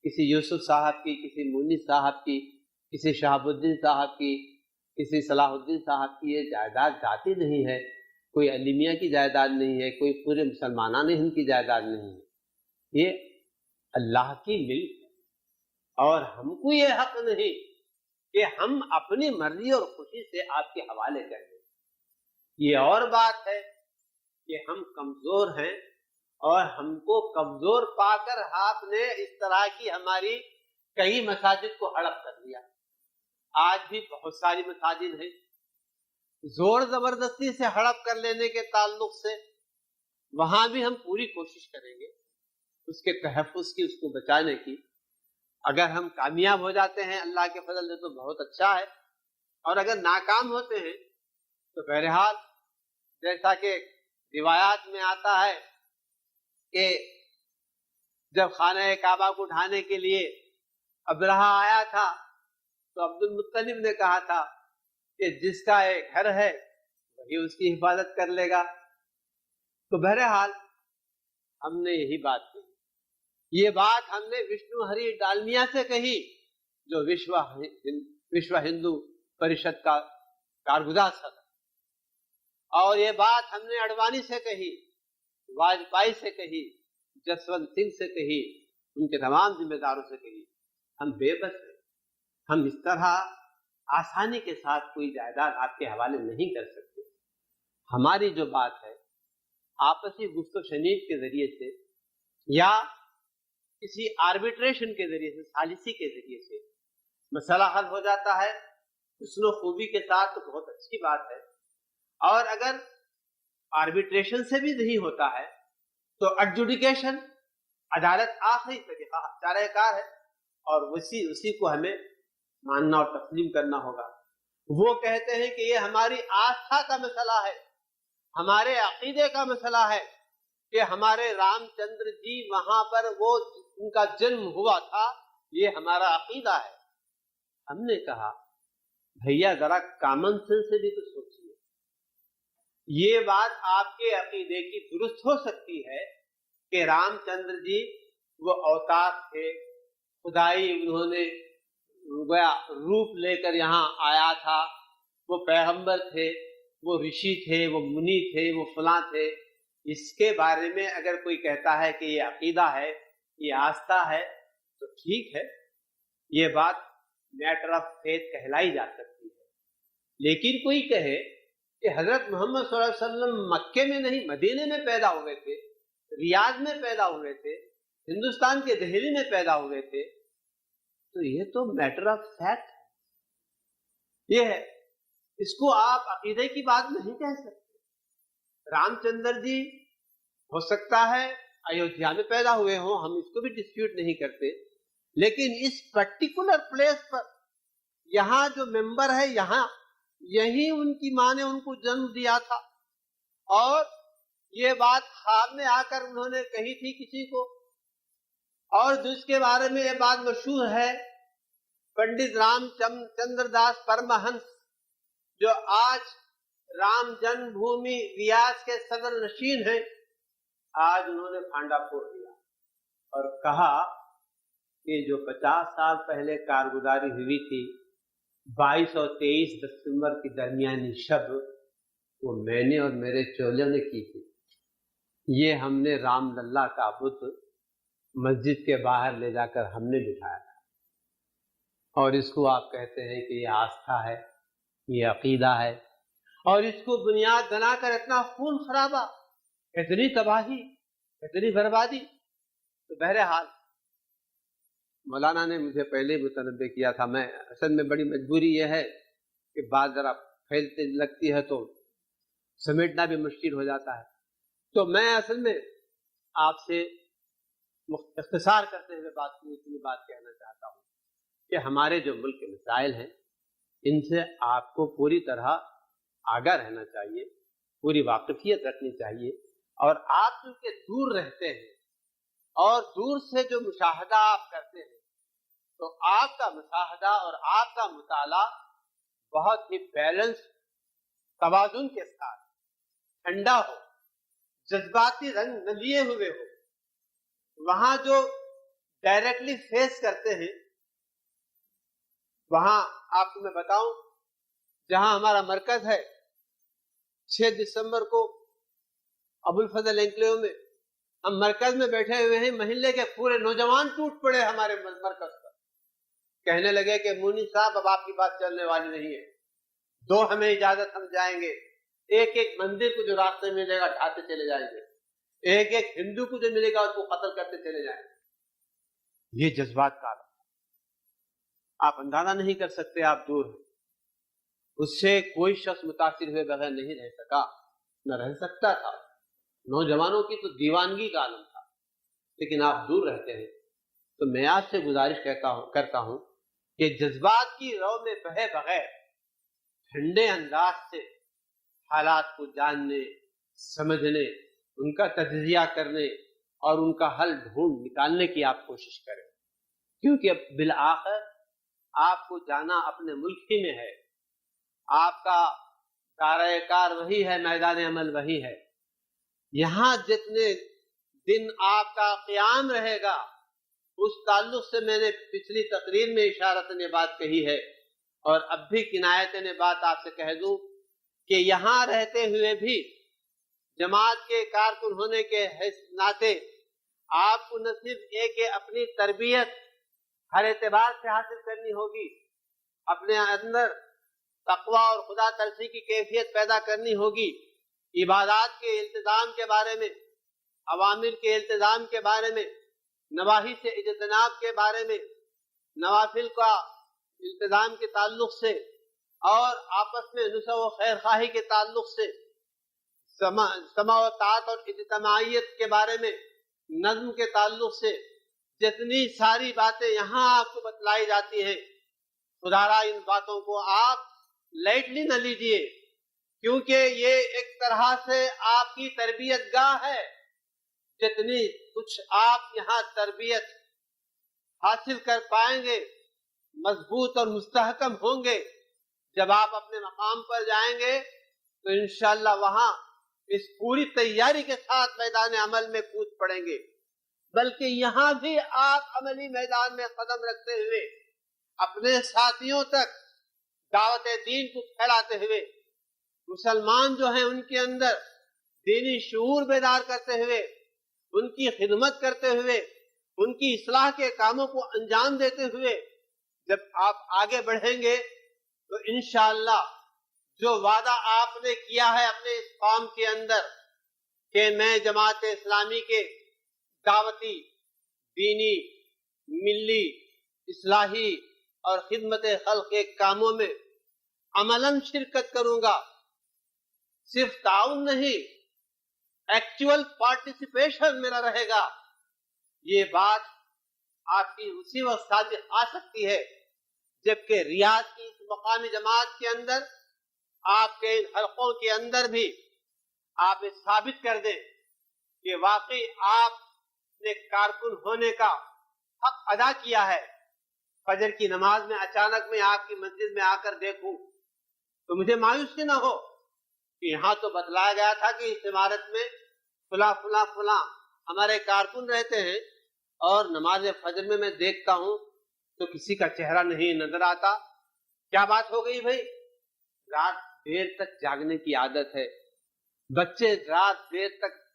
کسی یوسف صاحب کی، کسی مونس صاحب کی، کسی شہاب الدین صاحب کی، کسی صلاح الدین صاحب کی یہ جائیداد ذاتی نہیں ہے، کوئی علیمیہ کی جائیداد نہیں ہے، کوئی پورے مسلمانان ہند کی جائیداد نہیں ہے، یہ اللہ کی ملک ہے. اور ہم کو یہ حق نہیں کہ ہم اپنی مرضی اور خوشی سے آپ کے حوالے کر دیں. یہ اور بات ہے کہ ہم کمزور ہیں اور ہم کو کمزور پا کر آپ نے اس طرح کی ہماری کئی مساجد کو ہڑپ کر دیا. آج بھی بہت ساری مساجد ہیں، زور زبردستی سے ہڑپ کر لینے کے تعلق سے وہاں بھی ہم پوری کوشش کریں گے اس کے تحفظ کی، اس کو بچانے کی. اگر ہم کامیاب ہو جاتے ہیں اللہ کے فضل سے تو بہت اچھا ہے، اور اگر ناکام ہوتے ہیں تو بہرحال جیسا کہ روایات میں آتا ہے کہ جب خانہ کعبہ کو ڈھانے کے لیے ابرہہ آیا تھا تو عبد المطلب نے کہا تھا کہ جس کا ایک گھر ہے وہی اس کی حفاظت کر لے گا. تو بہرحال ہم نے یہی بات کی. یہ بات ہم نے وشنو ہری ڈالمیا سے کہی جو وشو ہندو پریشد کا کارگزار صدر، اور یہ بات ہم نے اڈوانی سے کہی، واجپئی سے کہی، جسونت سنگھ سے کہی، ان کے تمام ذمہ داروں سے کہی. ہم بے بس ہیں، ہم اس طرح آسانی کے ساتھ کوئی جائیداد آپ کے حوالے نہیں کر سکتے. ہماری جو بات ہے آپسی گفت و شنید کے ذریعے سے یا کسی آربیٹریشن کے ذریعے سے، ثالثی کے ذریعے سے مسئلہ حل ہو جاتا ہے حسن و خوبی کے ساتھ تو بہت اچھی بات ہے. اور اگر آربیٹریشن سے بھی نہیں ہوتا ہے تو ایڈجوڈیکیشن، عدالت آخری طریقہ چارہ کار ہے، اور اسی کو ہمیں ماننا اور تسلیم کرنا ہوگا. وہ کہتے ہیں کہ یہ ہماری آستھا کا مسئلہ ہے، ہمارے عقیدے کا مسئلہ ہے کہ ہمارے رام چندر جی وہاں پر وہ ان کا جنم ہوا تھا، یہ ہمارا عقیدہ ہے. ہم نے کہا بھیا ذرا کامن سینس سے بھی تو سوچیے. یہ بات آپ کے عقیدے کی درست ہو سکتی ہے کہ رام چندر جی وہ اوتار تھے، خدائی انہوں نے روپ لے کر یہاں آیا تھا، وہ پیغمبر تھے، وہ رشی تھے، وہ منی تھے، وہ فلاں تھے. اس کے بارے میں اگر کوئی کہتا ہے کہ یہ عقیدہ ہے، یہ آستھا ہے، تو ٹھیک ہے، یہ بات میٹر آف فیتھ کہلائی جا سکتی ہے. لیکن کوئی کہے کہ حضرت محمد صلی اللہ علیہ وسلم مکے میں نہیں مدینے میں پیدا ہوئے تھے، ریاض میں پیدا ہوئے تھے، ہندوستان کے دہلی میں پیدا ہوئے تھے، تو یہ تو میٹر آف فیکٹ یہ ہے، اس کو آپ عقیدے کی بات نہیں کہہ سکتے. رام چندر جی ہو سکتا ہے ایودھیا میں پیدا ہوئے ہوں، ہم اس کو بھی ڈسپیوٹ نہیں کرتے، لیکن اس پرٹیکولر پلیس پر یہاں جو ممبر ہے یہی ان کی ماں نے ان کو جنم دیا تھا، اور یہ بات خواب میں آ کر انہوں نے کہی تھی کسی کو. اور جس کے بارے میں یہ بات مشہور ہے پنڈت رام چندر داس پرمہنس، جو آج رام جنم بھومی ریاض کے صدر نشین ہیں، آج انہوں نے پھانڈا پھوڑ دیا اور کہا کہ جو 50 سال پہلے کارگزاری ہوئی تھی 22 اور 23 دسمبر کی درمیانی شب، وہ میں نے اور میرے چولوں نے کی تھی. یہ ہم نے رام للا کا بت مسجد کے باہر لے جا کر ہم نے بٹھایا تھا، اور اس کو آپ کہتے ہیں کہ یہ آستھا ہے، یہ عقیدہ ہے، اور اس کو بنیاد بنا کر اتنا خون خرابہ، اتنی تباہی، اتنی بربادی. تو بہرحال مولانا نے مجھے پہلے متنبہ کیا تھا. میں اصل میں بڑی مجبوری یہ ہے کہ بات ذرا پھیلتے لگتی ہے تو سمیٹنا بھی مشکل ہو جاتا ہے. تو میں اصل میں آپ سے اختصار کرتے ہوئے اتنی بات کہنا چاہتا ہوں کہ ہمارے جو ملک کے مسائل ہیں ان سے آپ کو پوری طرح آگاہ رہنا چاہیے، پوری واقفیت رکھنی چاہیے. اور آپ چونکہ دور رہتے ہیں اور دور سے جو مشاہدہ آپ کرتے ہیں تو آپ کا مشاہدہ اور آپ کا مطالعہ بہت ہی بیلنس، توازن کے ساتھ ٹھنڈا ہو، جذباتی رنگ نہ لیے ہوئے ہو. وہاں جو ڈائریکٹلی فیس کرتے ہیں، وہاں آپ کو میں بتاؤں جہاں ہمارا مرکز ہے 6 دسمبر کو ابو الفضل انکلیو میں ہم مرکز میں بیٹھے ہوئے ہیں، محلے کے پورے نوجوان ٹوٹ پڑے ہمارے مرکز پر، کہنے لگے کہ مونی صاحب اب آپ کی بات چلنے والی نہیں ہے، دو ہمیں اجازت، ہم جائیں گے، ایک ایک مندر کو جو راستے ملے گا ڈھاتے چلے جائیں گے. ایک ایک ہندو کو جو ملے گا اس کو قتل کرتے چلے جائیں. یہ جذبات کا عالم آپ اندازہ نہیں کر سکتے. آپ دور ہیں اس سے. کوئی شخص متاثر ہوئے بغیر نہیں رہ سکا، نہ رہ سکتا تھا. نوجوانوں کی تو دیوانگی کا عالم تھا، لیکن آپ دور رہتے ہیں. تو میں آپ سے گزارش کرتا ہوں کہ جذبات کی رو میں بہے بغیر ٹھنڈے انداز سے حالات کو جاننے، سمجھنے، ان کا تجزیہ کرنے اور ان کا حل ڈھونڈ نکالنے کی آپ کوشش کریں. کیونکہ بالآخر آپ کو جانا اپنے ملک ہی میں ہے. آپ کا دائرہ کار وہی ہے، میدان عمل وہی ہے. یہاں جتنے دن آپ کا قیام رہے گا، اس تعلق سے میں نے پچھلی تقریر میں اشارتاً یہ بات کہی ہے اور اب بھی کنایتاً یہ بات آپ سے کہہ دوں کہ یہاں رہتے ہوئے بھی جماعت کے کارکن ہونے کے ناطے آپ کو نہ صرف ایک اپنی تربیت ہر اعتبار سے حاصل کرنی ہوگی، اپنے اندر تقوی اور خدا ترسی کی کیفیت پیدا کرنی ہوگی، عبادات کے التزام کے بارے میں، اوامر کے التزام کے بارے میں، نواہی سے اجتناب کے بارے میں، نوافل کا التزام کے تعلق سے اور آپس میں نصح و خیر خواہی کے تعلق سے، سمع و طاعت اور اجتماعیت کے بارے میں، نظم کے تعلق سے جتنی ساری باتیں یہاں آپ کو بتلائی جاتی ہیں، خدارا ان باتوں کو آپ لائٹلی نہ لیجئے، کیونکہ یہ ایک طرح سے آپ کی تربیت گاہ ہے. جتنی کچھ آپ یہاں تربیت حاصل کر پائیں گے، مضبوط اور مستحکم ہوں گے، جب آپ اپنے مقام پر جائیں گے تو انشاءاللہ وہاں اس پوری تیاری کے ساتھ میدان عمل میں کود پڑیں گے. بلکہ یہاں بھی آپ عملی میدان میں قدم رکھتے ہوئے اپنے ساتھیوں تک دعوت دین کو پھیلاتے ہوئے، مسلمان جو ہیں ان کے اندر دینی شعور بیدار کرتے ہوئے، ان کی خدمت کرتے ہوئے، ان کی اصلاح کے کاموں کو انجام دیتے ہوئے جب آپ آگے بڑھیں گے تو انشاءاللہ جو وعدہ آپ نے کیا ہے اپنے اس قوم کے اندر کہ میں جماعت اسلامی کے دعوتی، دینی، ملی، اصلاحی اور خدمت خلق کے کاموں میں عملاً شرکت کروں گا، صرف تعاون نہیں، ایکچول پارٹیسپیشن میرا رہے گا. یہ بات آپ کی اسی وقت صادق آ سکتی ہے جبکہ ریاض کی اس مقامی جماعت کے اندر، آپ کے ان حلقوں کے اندر بھی آپ یہ ثابت کر دیں کہ واقعی آپ نے کارکن ہونے کا حق ادا کیا ہے. فجر کی نماز میں اچانک میں آپ کی مسجد میں آ کر دیکھوں تو مجھے مایوسی نہ ہو کہ یہاں تو بتلایا گیا تھا کہ اس عمارت میں فلاں فلاں فلاں ہمارے کارکن رہتے ہیں، اور نماز فجر میں دیکھتا ہوں تو کسی کا چہرہ نہیں نظر آتا. کیا بات ہو گئی بھائی؟ رات دیر تک جاگنے کی عادت ہے، بچے رات دیر تک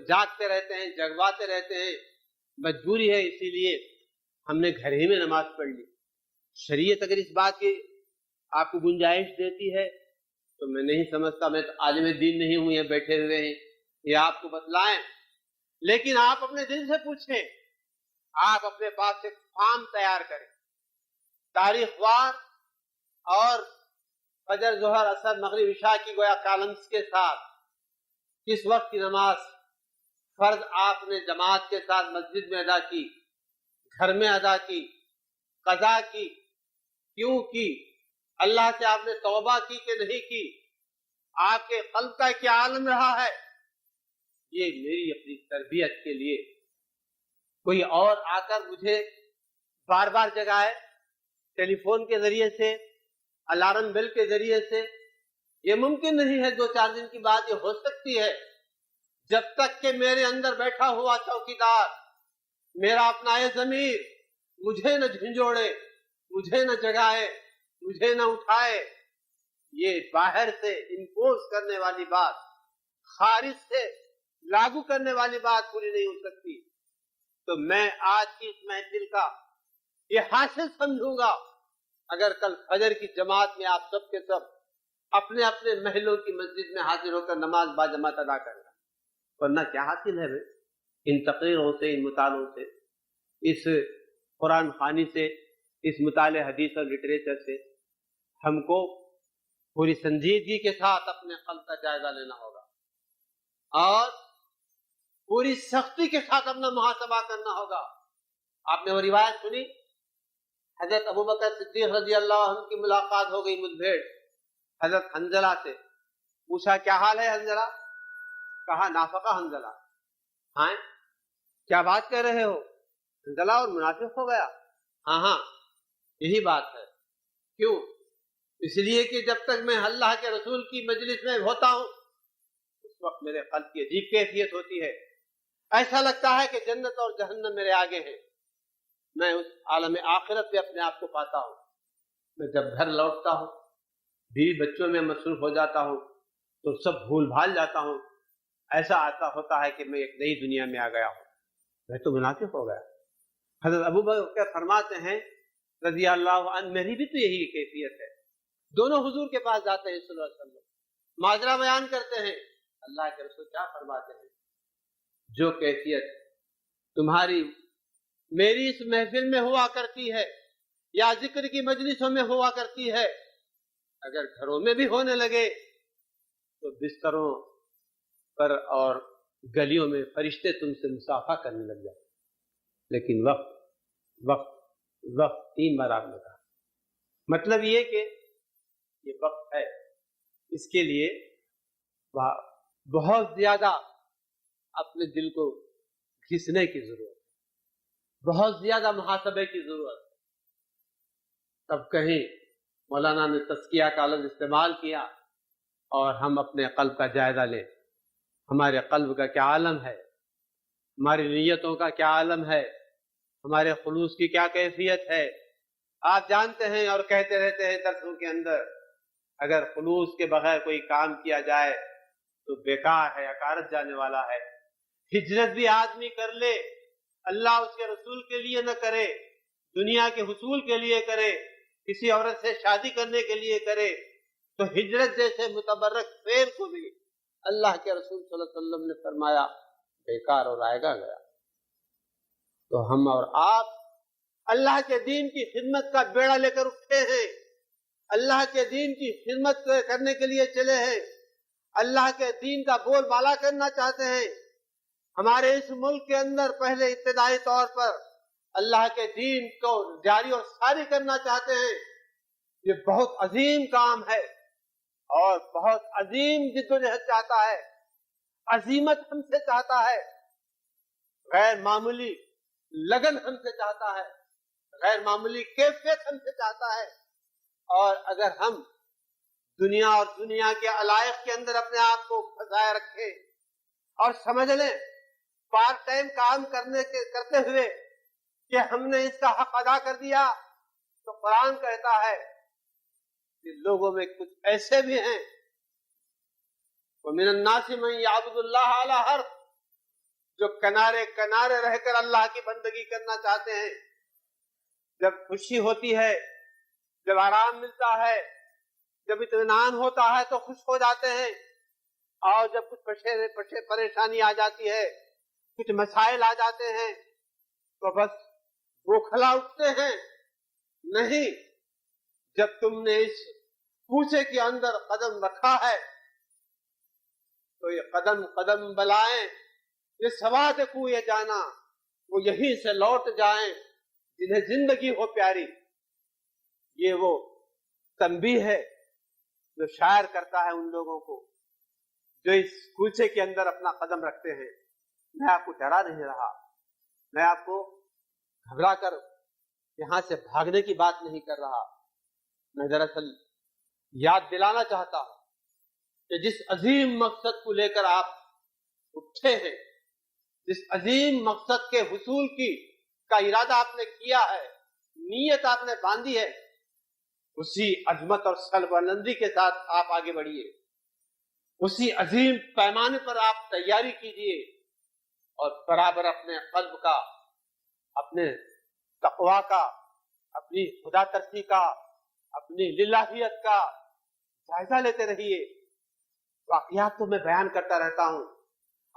جاگتے رہتے ہیں، جگواتے رہتے ہیں، مجبوری ہے، اسی لیے ہم نے گھر ہی میں نماز پڑھ لی. شریعت اگر اس بات کی آپ کو گنجائش دیتی ہے تو میں نہیں سمجھتا، میں تو عالم دین نہیں ہوں، یہ بیٹھے ہوئے ہیں یہ آپ کو بتلائیں. لیکن آپ اپنے دل سے پوچھیں، آپ اپنے پاس ایک فارم تیار کریں، تاریخ وار اور فجر، ظہر، عصر، مغرب، عشاء کی گویا کالمز کے ساتھ کس وقت کی نماز فرض آپ نے جماعت کے ساتھ مسجد میں ادا کی، گھر میں ادا کی، قضا کی، کیوں کی، اللہ سے آپ نے توبہ کی کہ نہیں کی، آپ کے قلب کا کیا عالم رہا ہے. یہ میری اپنی تربیت کے لیے کوئی اور آ کر مجھے بار بار جگائے، ٹیلی فون کے ذریعے سے، الارم بیل کے ذریعے سے، یہ ممکن نہیں ہے. 2-4 دن کی بات یہ ہو سکتی ہے جب تک کہ میرے اندر بیٹھا ہوا چوکیدار، میرا اپنا یہ ضمیر مجھے نہ جھنجھوڑے، مجھے نہ جگائے، مجھے نہ اٹھائے. یہ باہر سے امپوز کرنے والی بات، خارج سے لاگو کرنے والی بات پوری نہیں ہو سکتی. تو میں آج کی اس محفل کا یہ حاصل سمجھوں گا اگر کل فجر کی جماعت میں آپ سب کے سب اپنے اپنے محلوں کی مسجد میں حاضر ہو کر نماز باجماعت ادا کرنا. ورنہ کیا حاصل ہے ان تقریروں سے، ان مطالعوں سے، اس قرآن خوانی سے، اس مطالعہ حدیث اور لٹریچر سے؟ ہم کو پوری سنجیدگی کے ساتھ اپنے قلب کا جائزہ لینا ہوگا اور پوری سختی کے ساتھ اپنا محاسبہ کرنا ہوگا۔ آپ نے وہ روایت سنی، حضرت ابوبکر صدیق رضی اللہ عنہ کی ملاقات ہو گئی مدبھیڑ حضرت حنظلہ سے، پوچھا کیا حال ہے حنظلہ؟ کہا نافقہ حنظلہ۔ ہاں کیا بات کر رہے ہو؟ حنظلہ اور منافق ہو گیا؟ ہاں یہی بات ہے۔ کیوں؟ اس لیے کہ جب تک میں اللہ کے رسول کی مجلس میں ہوتا ہوں اس وقت میرے قلب کی عجیب کیفیت ہوتی ہے، ایسا لگتا ہے کہ جنت اور جہنم میرے آگے ہیں، میں اس عالم آخرت میں اپنے آپ کو پاتا ہوں۔ میں جب گھر لوٹتا ہوں، بیوی بچوں میں مصروف ہو جاتا ہوں تو سب بھول بھال جاتا ہوں، ایسا ہوتا ہے کہ میں ایک نئی دنیا میں آ گیا ہوں، میں تو منافق ہو گیا۔ حضرت ابوبکر فرماتے ہیں رضی اللہ عنہ میری بھی تو یہی کیفیت ہے۔ دونوں حضور کے پاس جاتے ہیں صلی اللہ علیہ وسلم، معاذرہ بیان کرتے ہیں، اللہ کے رسول کیا فرماتے ہیں؟ جو کیفیت تمہاری میری اس محفل میں ہوا کرتی ہے یا ذکر کی مجلسوں میں ہوا کرتی ہے، اگر گھروں میں بھی ہونے لگے تو بستروں پر اور گلیوں میں فرشتے تم سے مصافحہ کرنے لگ جائیں۔ لیکن وقت وقت وقت 3 بار آپ نے کہا، مطلب یہ کہ یہ وقت ہے، اس کے لیے بہت زیادہ اپنے دل کو گھسنے کی ضرورت ہے، بہت زیادہ محاسبے کی ضرورت ہے۔ تب کہیں مولانا نے تزکیہ کا لفظ استعمال کیا اور ہم اپنے قلب کا جائزہ لیں، ہمارے قلب کا کیا عالم ہے، ہماری نیتوں کا کیا عالم ہے، ہمارے خلوص کی کیا کیفیت ہے۔ آپ جانتے ہیں اور کہتے رہتے ہیں درسوں کے اندر، اگر خلوص کے بغیر کوئی کام کیا جائے تو بیکار ہے، عقارت جانے والا ہے۔ ہجرت بھی آدمی کر لے، اللہ اس کے رسول کے لیے نہ کرے، دنیا کے حصول کے لیے کرے، کسی عورت سے شادی کرنے کے لیے کرے، تو ہجرت جیسے متبرک فعل کو بھی اللہ کے رسول صلی اللہ علیہ وسلم نے فرمایا بیکار اور رائے گا گیا۔ تو ہم اور آپ اللہ کے دین کی خدمت کا بیڑا لے کر اٹھے ہیں، اللہ کے دین کی خدمت کرنے کے لیے چلے ہیں، اللہ کے دین کا بول بالا کرنا چاہتے ہیں۔ ہمارے اس ملک کے اندر پہلے ابتدائی طور پر اللہ کے دین کو جاری اور ساری کرنا چاہتے ہیں۔ یہ بہت عظیم کام ہے اور بہت عظیم جدوجہد چاہتا ہے، عظیمت ہم سے چاہتا ہے، غیر معمولی لگن ہم سے چاہتا ہے، غیر معمولی کیفیت ہم سے چاہتا ہے۔ اور اگر ہم دنیا اور دنیا کے علائق کے اندر اپنے آپ کو پھنسائے رکھیں اور سمجھ لیں پارٹ ٹائم کام کرتے ہوئے کہ ہم نے اس کا حق ادا کر دیا، تو قرآن کہتا ہے کہ لوگوں میں کچھ ایسے بھی ہیں وَمِنَ النَّاسِ مَن يَعْبُدُ اللَّهَ عَلَى حَرْفٍ، جو کنارے کنارے رہ کر اللہ کی بندگی کرنا چاہتے ہیں۔ جب خوشی ہوتی ہے، جب آرام ملتا ہے، جب اطمینان ہوتا ہے تو خوش ہو جاتے ہیں، اور جب کچھ پریشانی آ جاتی ہے، کچھ مسائل آ جاتے ہیں تو بس بوکھلا اٹھتے ہیں۔ نہیں، جب تم نے اس کوچے کے اندر قدم رکھا ہے تو یہ قدم قدم بلائیں، یہ سواد کوئے جانا، وہ یہیں سے لوٹ جائیں جنہیں زندگی ہو پیاری۔ یہ وہ تنبیہ ہے جو شاعر کرتا ہے ان لوگوں کو جو اس کوچے کے اندر اپنا قدم رکھتے ہیں۔ میں آپ کو ڈرا نہیں رہا، میں آپ کو گھبرا کر یہاں سے بھاگنے کی بات نہیں کر رہا، میں دراصل یاد دلانا چاہتا ہوں کہ جس عظیم مقصد کو لے کر آپ اٹھے ہیں، جس عظیم مقصد کے حصول کا ارادہ آپ نے کیا ہے، نیت آپ نے باندھی ہے، اسی عظمت اور سربلندی کے ساتھ آپ آگے بڑھیے، اسی عظیم پیمانے پر آپ تیاری کیجیے اور برابر اپنے قلب کا، اپنے تقویٰ کا، اپنی خدا ترسی کا، اپنی للہیت کا جائزہ لیتے رہیے۔ واقعات تو میں بیان کرتا رہتا ہوں،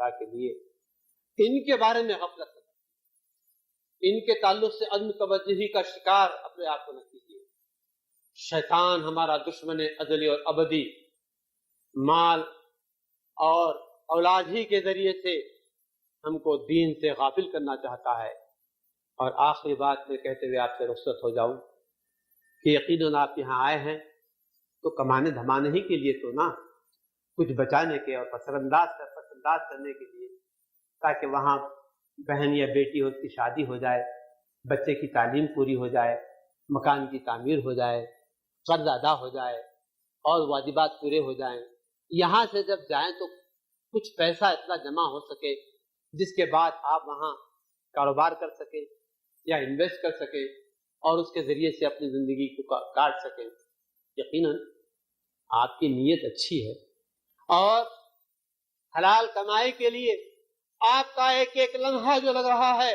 اللہ کے لیے ان کے بارے میں غفلت ہے، ان کے تعلق سے عدم توجہی کا شکار اپنے آپ کو نہ کیجیے۔ شیطان ہمارا دشمن ازلی اور ابدی مال اور اولاد ہی کے ذریعے سے ہم کو دین سے غافل کرنا چاہتا ہے۔ اور آخری بات میں کہتے ہوئے آپ سے رخصت ہو جاؤں کہ یقیناً آپ یہاں آئے ہیں تو کمانے دھمانے ہی کے لیے تو نہ، کچھ بچانے کے اور پس انداز کرنے کے لیے، تاکہ وہاں بہن یا بیٹی اس کی شادی ہو جائے، بچے کی تعلیم پوری ہو جائے، مکان کی تعمیر ہو جائے، قرض ادا ہو جائے اور واجبات پورے ہو جائیں۔ یہاں سے جب جائیں تو کچھ پیسہ اتنا جمع ہو سکے جس کے بعد آپ وہاں کاروبار کر سکیں یا انویسٹ کر سکیں اور اس کے ذریعے سے اپنی زندگی کو کاٹ سکیں۔ یقیناً آپ کی نیت اچھی ہے اور حلال کمائی کے لیے آپ کا ایک ایک لمحہ جو لگ رہا ہے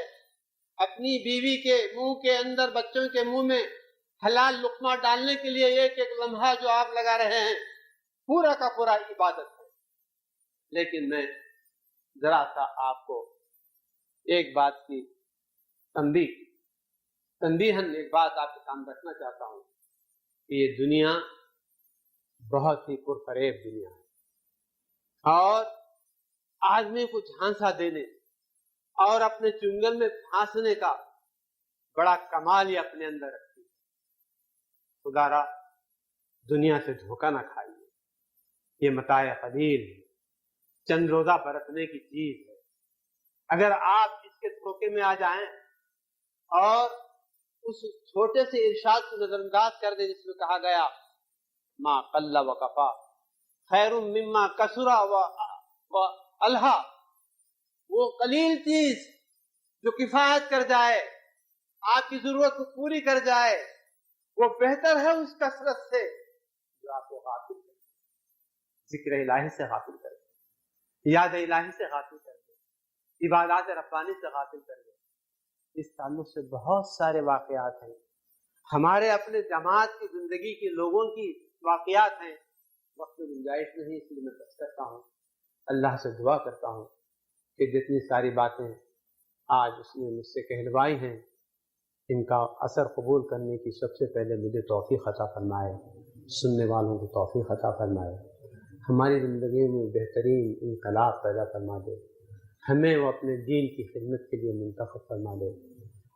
اپنی بیوی کے منہ کے اندر، بچوں کے منہ میں حلال لقمہ ڈالنے کے لیے ایک ایک لمحہ جو آپ لگا رہے ہیں، پورا کا پورا عبادت ہے۔ لیکن میں ذرا سا آپ کو ایک بات کی تنبیہاً ایک بات آپ کے سامنے رکھنا چاہتا ہوں کہ یہ دنیا بہت ہی پرفریب دنیا ہے، اور آدمی کو جھانسا دینے اور اپنے چنگل میں پھانسنے کا بڑا کمال ہی اپنے اندر رکھتی ہے۔ خدا را دنیا سے دھوکہ نہ کھائیے، یہ متاع قلیل ہے، چند روزہ برتنے کی چیز ہے۔ اگر آپ اس کے دھوکے میں آ جائیں اور اس چھوٹے سے ارشاد کو نظر انداز کر دیں جس میں کہا گیا ما قل و کفا خیر مما کثر و الہا، وہ قلیل چیز جو کفایت کر جائے، آپ کی ضرورت کو پوری کر جائے، وہ بہتر ہے اس کثرت سے جو آپ کو غافل کر دے، ذکر الہی سے غافل کر دے، یاد الہی سے غافل کر دے، عبادات ربانی سے غافل کر دے۔ اس تعلق سے بہت سارے واقعات ہیں، ہمارے اپنے جماعت کی زندگی کے لوگوں کی واقعات ہیں۔ وقت میں گنجائش نہیں، اس لیے میں بس کرتا ہوں، اللہ سے دعا کرتا ہوں کہ جتنی ساری باتیں آج اس نے مجھ سے کہلوائی ہیں ان کا اثر قبول کرنے کی سب سے پہلے مجھے توفیق عطا فرمائے، سننے والوں کو توفیق عطا فرمائے، ہماری زندگی میں بہترین انقلاب پیدا فرما دے، ہمیں وہ اپنے دین کی خدمت کے لیے منتخب فرما دے،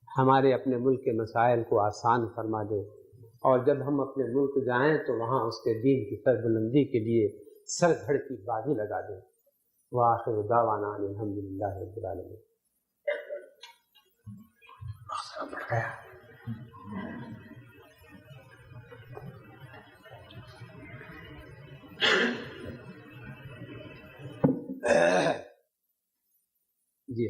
ہمارے اپنے ملک کے مسائل کو آسان فرما دے، اور جب ہم اپنے ملک جائیں تو وہاں اس کے دین کی سربلندی کے لیے سر دھڑ کی بازی لگا دیں۔ وآخر دعوانا ان الحمدللہ رب العالمین۔ جی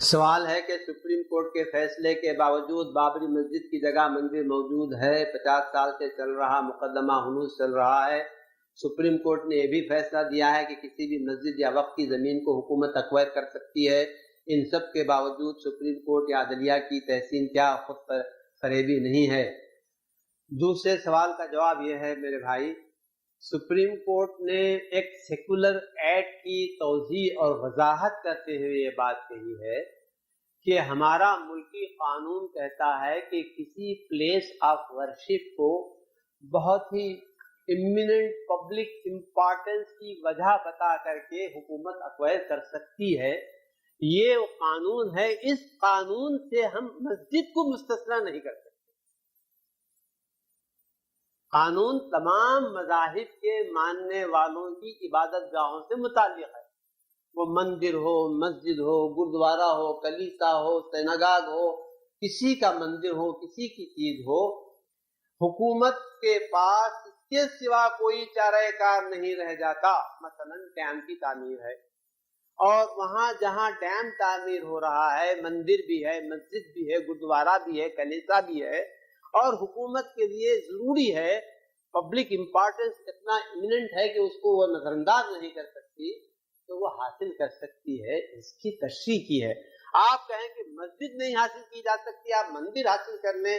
سوال ہے کہ سپریم کورٹ کے فیصلے کے باوجود بابری مسجد کی جگہ مندر موجود ہے، 50 سال سے چل رہا مقدمہ ہنوز چل رہا ہے۔ سپریم کورٹ نے یہ بھی فیصلہ دیا ہے کہ کسی بھی مسجد یا وقف کی زمین کو حکومت ایکوائر کر سکتی ہے۔ ان سب کے باوجود سپریم کورٹ یا عدلیہ کی تحسین کیا خود فریبی نہیں ہے؟ دوسرے سوال کا جواب یہ ہے میرے بھائی، سپریم کورٹ نے ایک سیکولر ایکٹ کی توضیح اور وضاحت کرتے ہوئے یہ بات کہی ہے کہ ہمارا ملکی قانون کہتا ہے کہ کسی پلیس آف ورشپ کو بہت ہی امیننٹ پبلک امپورٹنس کی وجہ بتا کر کے حکومت ایکوائر کر سکتی ہے۔ یہ قانون ہے، اس قانون سے ہم مسجد کو مستثنی نہیں کر سکتے۔ قانون تمام مذاہب کے ماننے والوں کی عبادت گاہوں سے متعلق ہے، وہ مندر ہو، مسجد ہو، گردوارہ ہو، کلیسا ہو، سیناگاگ ہو، کسی کا مندر ہو، کسی کی چیز ہو، حکومت کے پاس اس کے سوا کوئی چارہ کار نہیں رہ جاتا۔ مثلا ڈیم کی تعمیر ہے اور وہاں جہاں ڈیم تعمیر ہو رہا ہے مندر بھی ہے، مسجد بھی ہے، گردوارہ بھی ہے، کلیسا بھی ہے، اور حکومت کے لیے ضروری ہے، پبلک امپورٹنس اتنا ایمیننٹ ہے کہ اس کو وہ نظر انداز نہیں کر سکتی، تو وہ حاصل کر سکتی ہے۔ اس کی تشریح کی ہے۔ آپ کہیں کہ مسجد نہیں حاصل کی جا سکتی، آپ مندر حاصل کر لیں،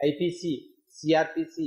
IPC, CRPC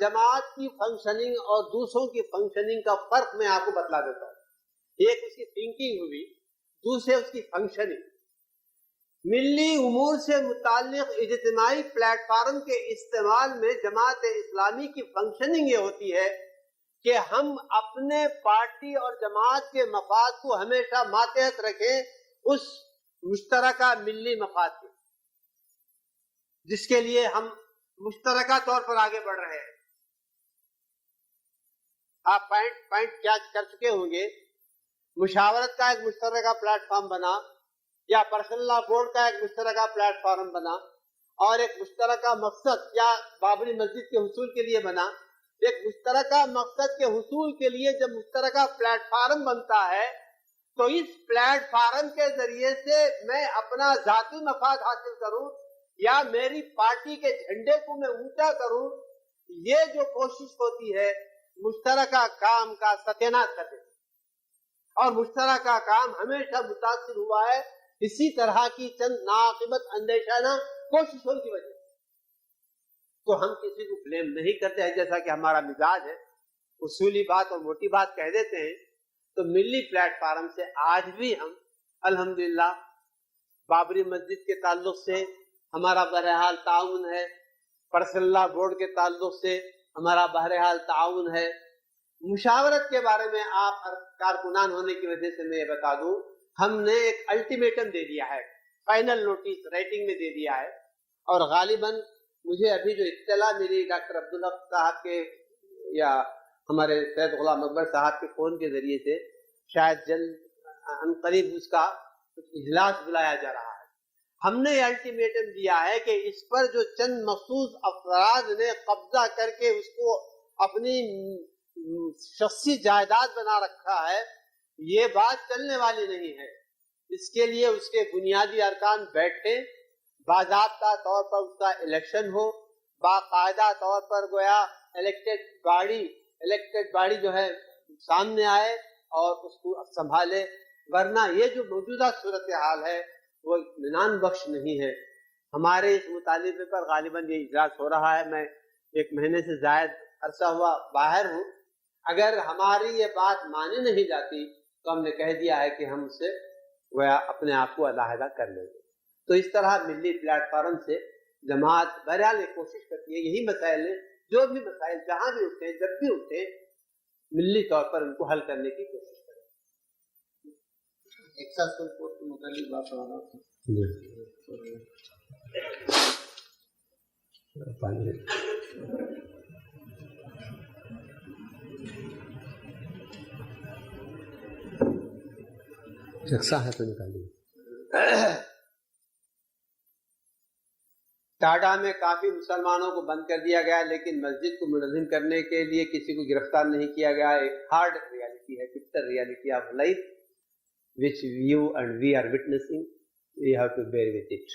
جماعت کی فنکشننگ اور دوسروں کی فنکشننگ کا فرق میں آپ کو بتلا دیتا ہوں۔ ایک اس کی تھنکنگ ہوئی، دوسرے اس کی فنکشننگ۔ ملی امور سے متعلق اجتماعی پلیٹ فارم کے استعمال میں جماعت اسلامی کی فنکشننگ یہ ہوتی ہے کہ ہم اپنے پارٹی اور جماعت کے مفاد کو ہمیشہ ماتحت رکھیں اس مشترکہ ملی مفاد کے، جس کے لیے ہم مشترکہ طور پر آگے بڑھ رہے ہیں۔ آپ پوائنٹ کیا کر چکے ہوں گے، مشاورت کا ایک مشترکہ پلیٹ فارم بنا، یا پرسنل لا بورڈ کا ایک مشترکہ پلیٹ فارم بنا، اور ایک مشترکہ مقصد یا بابری مسجد کے حصول کے لیے بنا۔ ایک مشترکہ مقصد کے حصول کے لیے جب مشترکہ پلیٹ فارم بنتا ہے تو اس پلیٹ فارم کے ذریعے سے میں اپنا ذاتی مفاد حاصل کروں یا میری پارٹی کے جھنڈے کو میں اونچا کروں، یہ جو کوشش ہوتی ہے مشترکہ کام کا ستیاناش کرنے کی، اور مشترکہ کام ہمیشہ متاثر ہوا ہے اسی طرح کی چند ناقابل اندیشانہ کوششوں کی وجہ سے۔ تو ہم کسی کو بلیم نہیں کرتے ہیں، جیسا کہ ہمارا مزاج ہے، اصولی بات اور موٹی بات کہہ دیتے ہیں۔ تو ملی پلیٹ فارم سے آج بھی ہم الحمدللہ بابری مسجد کے تعلق سے ہمارا بہرحال تعاون ہے، پرسنل لا بورڈ کے تعلق سے ہمارا بہرحال تعاون ہے۔ مشاورت کے بارے میں آپ کارکنان ہونے کی وجہ سے میں یہ بتا دوں، ہم نے ایک الٹیمیٹم دے دیا ہے، فائنل نوٹس رائٹنگ میں دے دیا ہے، اور غالباً مجھے ابھی جو اطلاع ملی ڈاکٹر عبدالحق صاحب کے یا ہمارے سید غلام اکبر صاحب کے فون کے ذریعے سے شاید جلد قریب اس کا اجلاس بلایا جا رہا ہے۔ ہم نے یہ الٹیمیٹم دیا ہے کہ اس پر جو چند مخصوص افراد نے قبضہ کر کے اس کو اپنی شخصی جائیداد بنا رکھا ہے، یہ بات چلنے والی نہیں ہے۔ اس کے لیے اس کے بنیادی ارکان بیٹھیں، باضابطہ طور پر اس کا الیکشن ہو، باقاعدہ طور پر گویا الیکٹڈ باڈی جو ہے سامنے آئے اور اس کو سنبھالے، ورنہ یہ جو موجودہ صورتحال ہے وہ اطمینان بخش نہیں ہے۔ ہمارے اس مطالبے پر غالباً یہ اجلاس ہو رہا ہے، میں 1 مہینے سے زائد عرصہ ہوا باہر ہوں۔ اگر ہماری یہ بات مانی نہیں جاتی تو ہم نے کہہ دیا ہے کہ ہم اس سے گویا اپنے آپ کو علیحدہ کر لیں گے۔ تو اس طرح ملی پلیٹ فارم سے جماعت بہرحال یہ کوشش کرتی ہے، یہی مسائل ہیں، جو بھی مسائل جہاں بھی اٹھیں، جب بھی اٹھیں، ملی طور پر ان کو حل کرنے کی کوشش کریں۔ ایکساسل کوڈ کے متعلق بات کر رہا تھا۔ ہے تو نکالیے۔ ٹاٹا میں کافی مسلمانوں کو بند کر دیا گیا، لیکن مسجد کو منظم کرنے کے لیے کسی کو گرفتار نہیں کیا گیا۔ ایک ہارڈ ریالٹی ہے، butter reality of life which you and we are witnessing. We have to bear with it.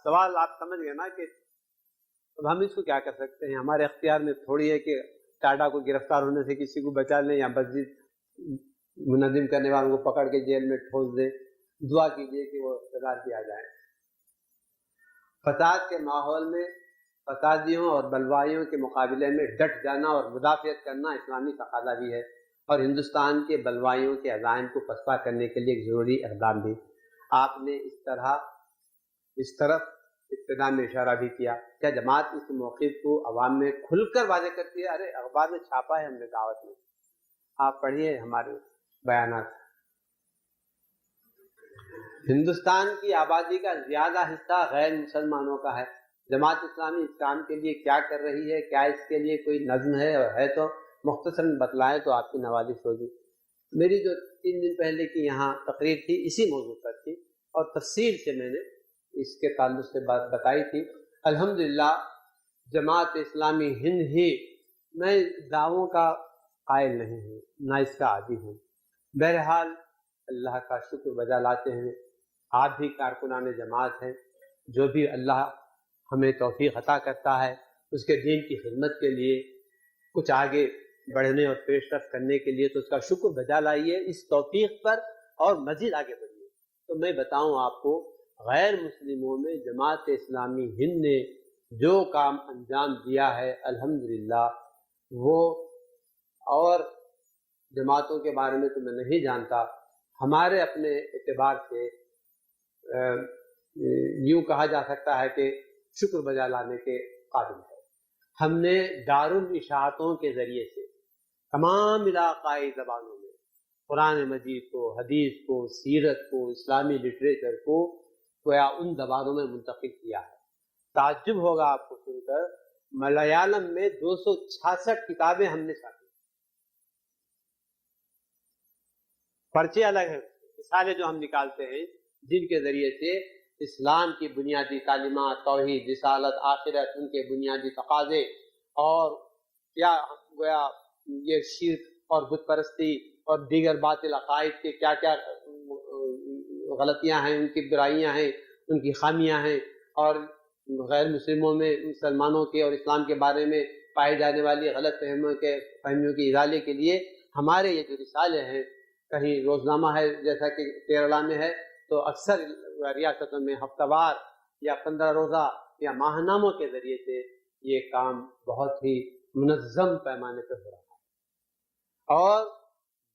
سوال آپ سمجھ گئے نا کہ اب ہم اس کو کیا کر سکتے ہیں؟ ہمارے اختیار میں تھوڑی ہے کہ ٹاٹا کو گرفتار ہونے سے کسی کو بچا لیں یا مسجد منظم کرنے والوں کو پکڑ کے جیل میں ٹھوس دیں۔ دعا کیجیے کہ وہ سزا دیا جائے۔ فساد کے ماحول میں فسادیوں اور بلوائیوں کے مقابلے میں ڈٹ جانا اور مدافعت کرنا اسلامی تقاضا بھی ہے، اور ہندوستان کے بلوائیوں کے عزائم کو پسپا کرنے کے لیے ایک ضروری اقدام بھی۔ آپ نے اس طرف ابتدا میں اشارہ بھی کیا۔ کیا جماعت اس موقف کو عوام میں کھل کر واضح کرتی ہے؟ ارے اخبار میں چھاپا ہے ہم نے دعوت میں، آپ پڑھیے ہمارے بیانات۔ ہندوستان کی آبادی کا زیادہ حصہ غیر مسلمانوں کا ہے۔ جماعت اسلامی اس کام کے لیے کیا کر رہی ہے؟ کیا اس کے لیے کوئی نظم ہے؟ اور ہے تو مختصراً بتلائیں تو آپ کی نوازش ہوگی۔ میری جو 3 دن پہلے کی یہاں تقریر تھی اسی موضوع پر تھی، اور تفصیل سے میں نے اس کے تعلق سے بات بتائی تھی۔ الحمدللہ جماعت اسلامی ہند ہی، میں دعووں کا قائل نہیں ہوں، نہ اس کا عادی ہوں۔ بہرحال اللہ کا شکر بجا لاتے ہیں، آپ بھی کارکنان جماعت ہیں، جو بھی اللہ ہمیں توفیق عطا کرتا ہے اس کے دین کی خدمت کے لیے، کچھ آگے بڑھنے اور پیش رفت کرنے کے لیے، تو اس کا شکر بجا لائیے اس توفیق پر اور مزید آگے بڑھیے۔ تو میں بتاؤں آپ کو، غیر مسلموں میں جماعت اسلامی ہند نے جو کام انجام دیا ہے الحمدللہ، وہ اور جماعتوں کے بارے میں تو میں نہیں جانتا، ہمارے اپنے اعتبار سے یوں کہا جا سکتا ہے کہ شکر بجا لانے کے قابل ہے۔ ہم نے دارالاشاعتوں کے ذریعے سے تمام علاقائی زبانوں میں قرآن مجید کو، حدیث کو، سیرت کو، اسلامی لٹریچر کو گویا ان زبانوں میں منتقل کیا ہے۔ تعجب ہوگا آپ کو سن کر، ملیالم میں 266 کتابیں ہم نے چھاپی، پرچے الگ ہیں، رسالے جو ہم نکالتے ہیں جن کے ذریعے سے اسلام کی بنیادی تعلیمات، توحید، رسالت، آخرت، ان کے بنیادی تقاضے اور کیا گویا یہ شرک اور بت پرستی اور دیگر باطل عقائد کے کیا کیا غلطیاں ہیں، ان کی برائیاں ہیں، ان کی خامیاں ہیں، اور غیر مسلموں میں مسلمانوں کے اور اسلام کے بارے میں پائی جانے والی غلط فہمیوں کی ازالے کے لیے ہمارے یہ جو رسالے ہیں، کہیں روزنامہ ہے جیسا کہ کیرلا میں ہے، تو اکثر ریاستوں میں ہفتہ وار یا 15 روزہ یا ماہناموں کے ذریعے سے یہ کام بہت ہی منظم پیمانے پر ہو رہا ہے، اور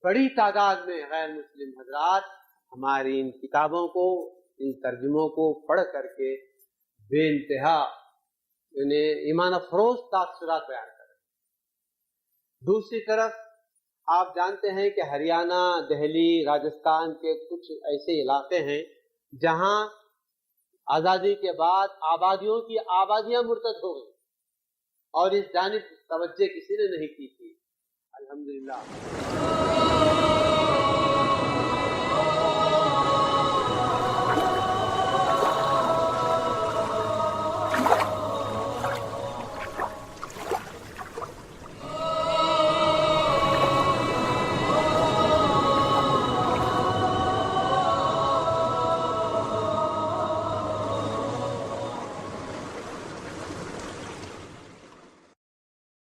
بڑی تعداد میں غیر مسلم حضرات ہماری ان کتابوں کو، ان ترجموں کو پڑھ کر کے بے انتہا یعنی ایمان افروز تاثرات بیان کریں۔ دوسری طرف آپ جانتے ہیں کہ ہریانہ، دہلی، راجستھان کے کچھ ایسے علاقے ہیں جہاں آزادی کے بعد آبادیوں کی آبادیاں مرتد ہو گئی، اور اس جانب توجہ کسی نے نہیں کی تھی۔ الحمدللہ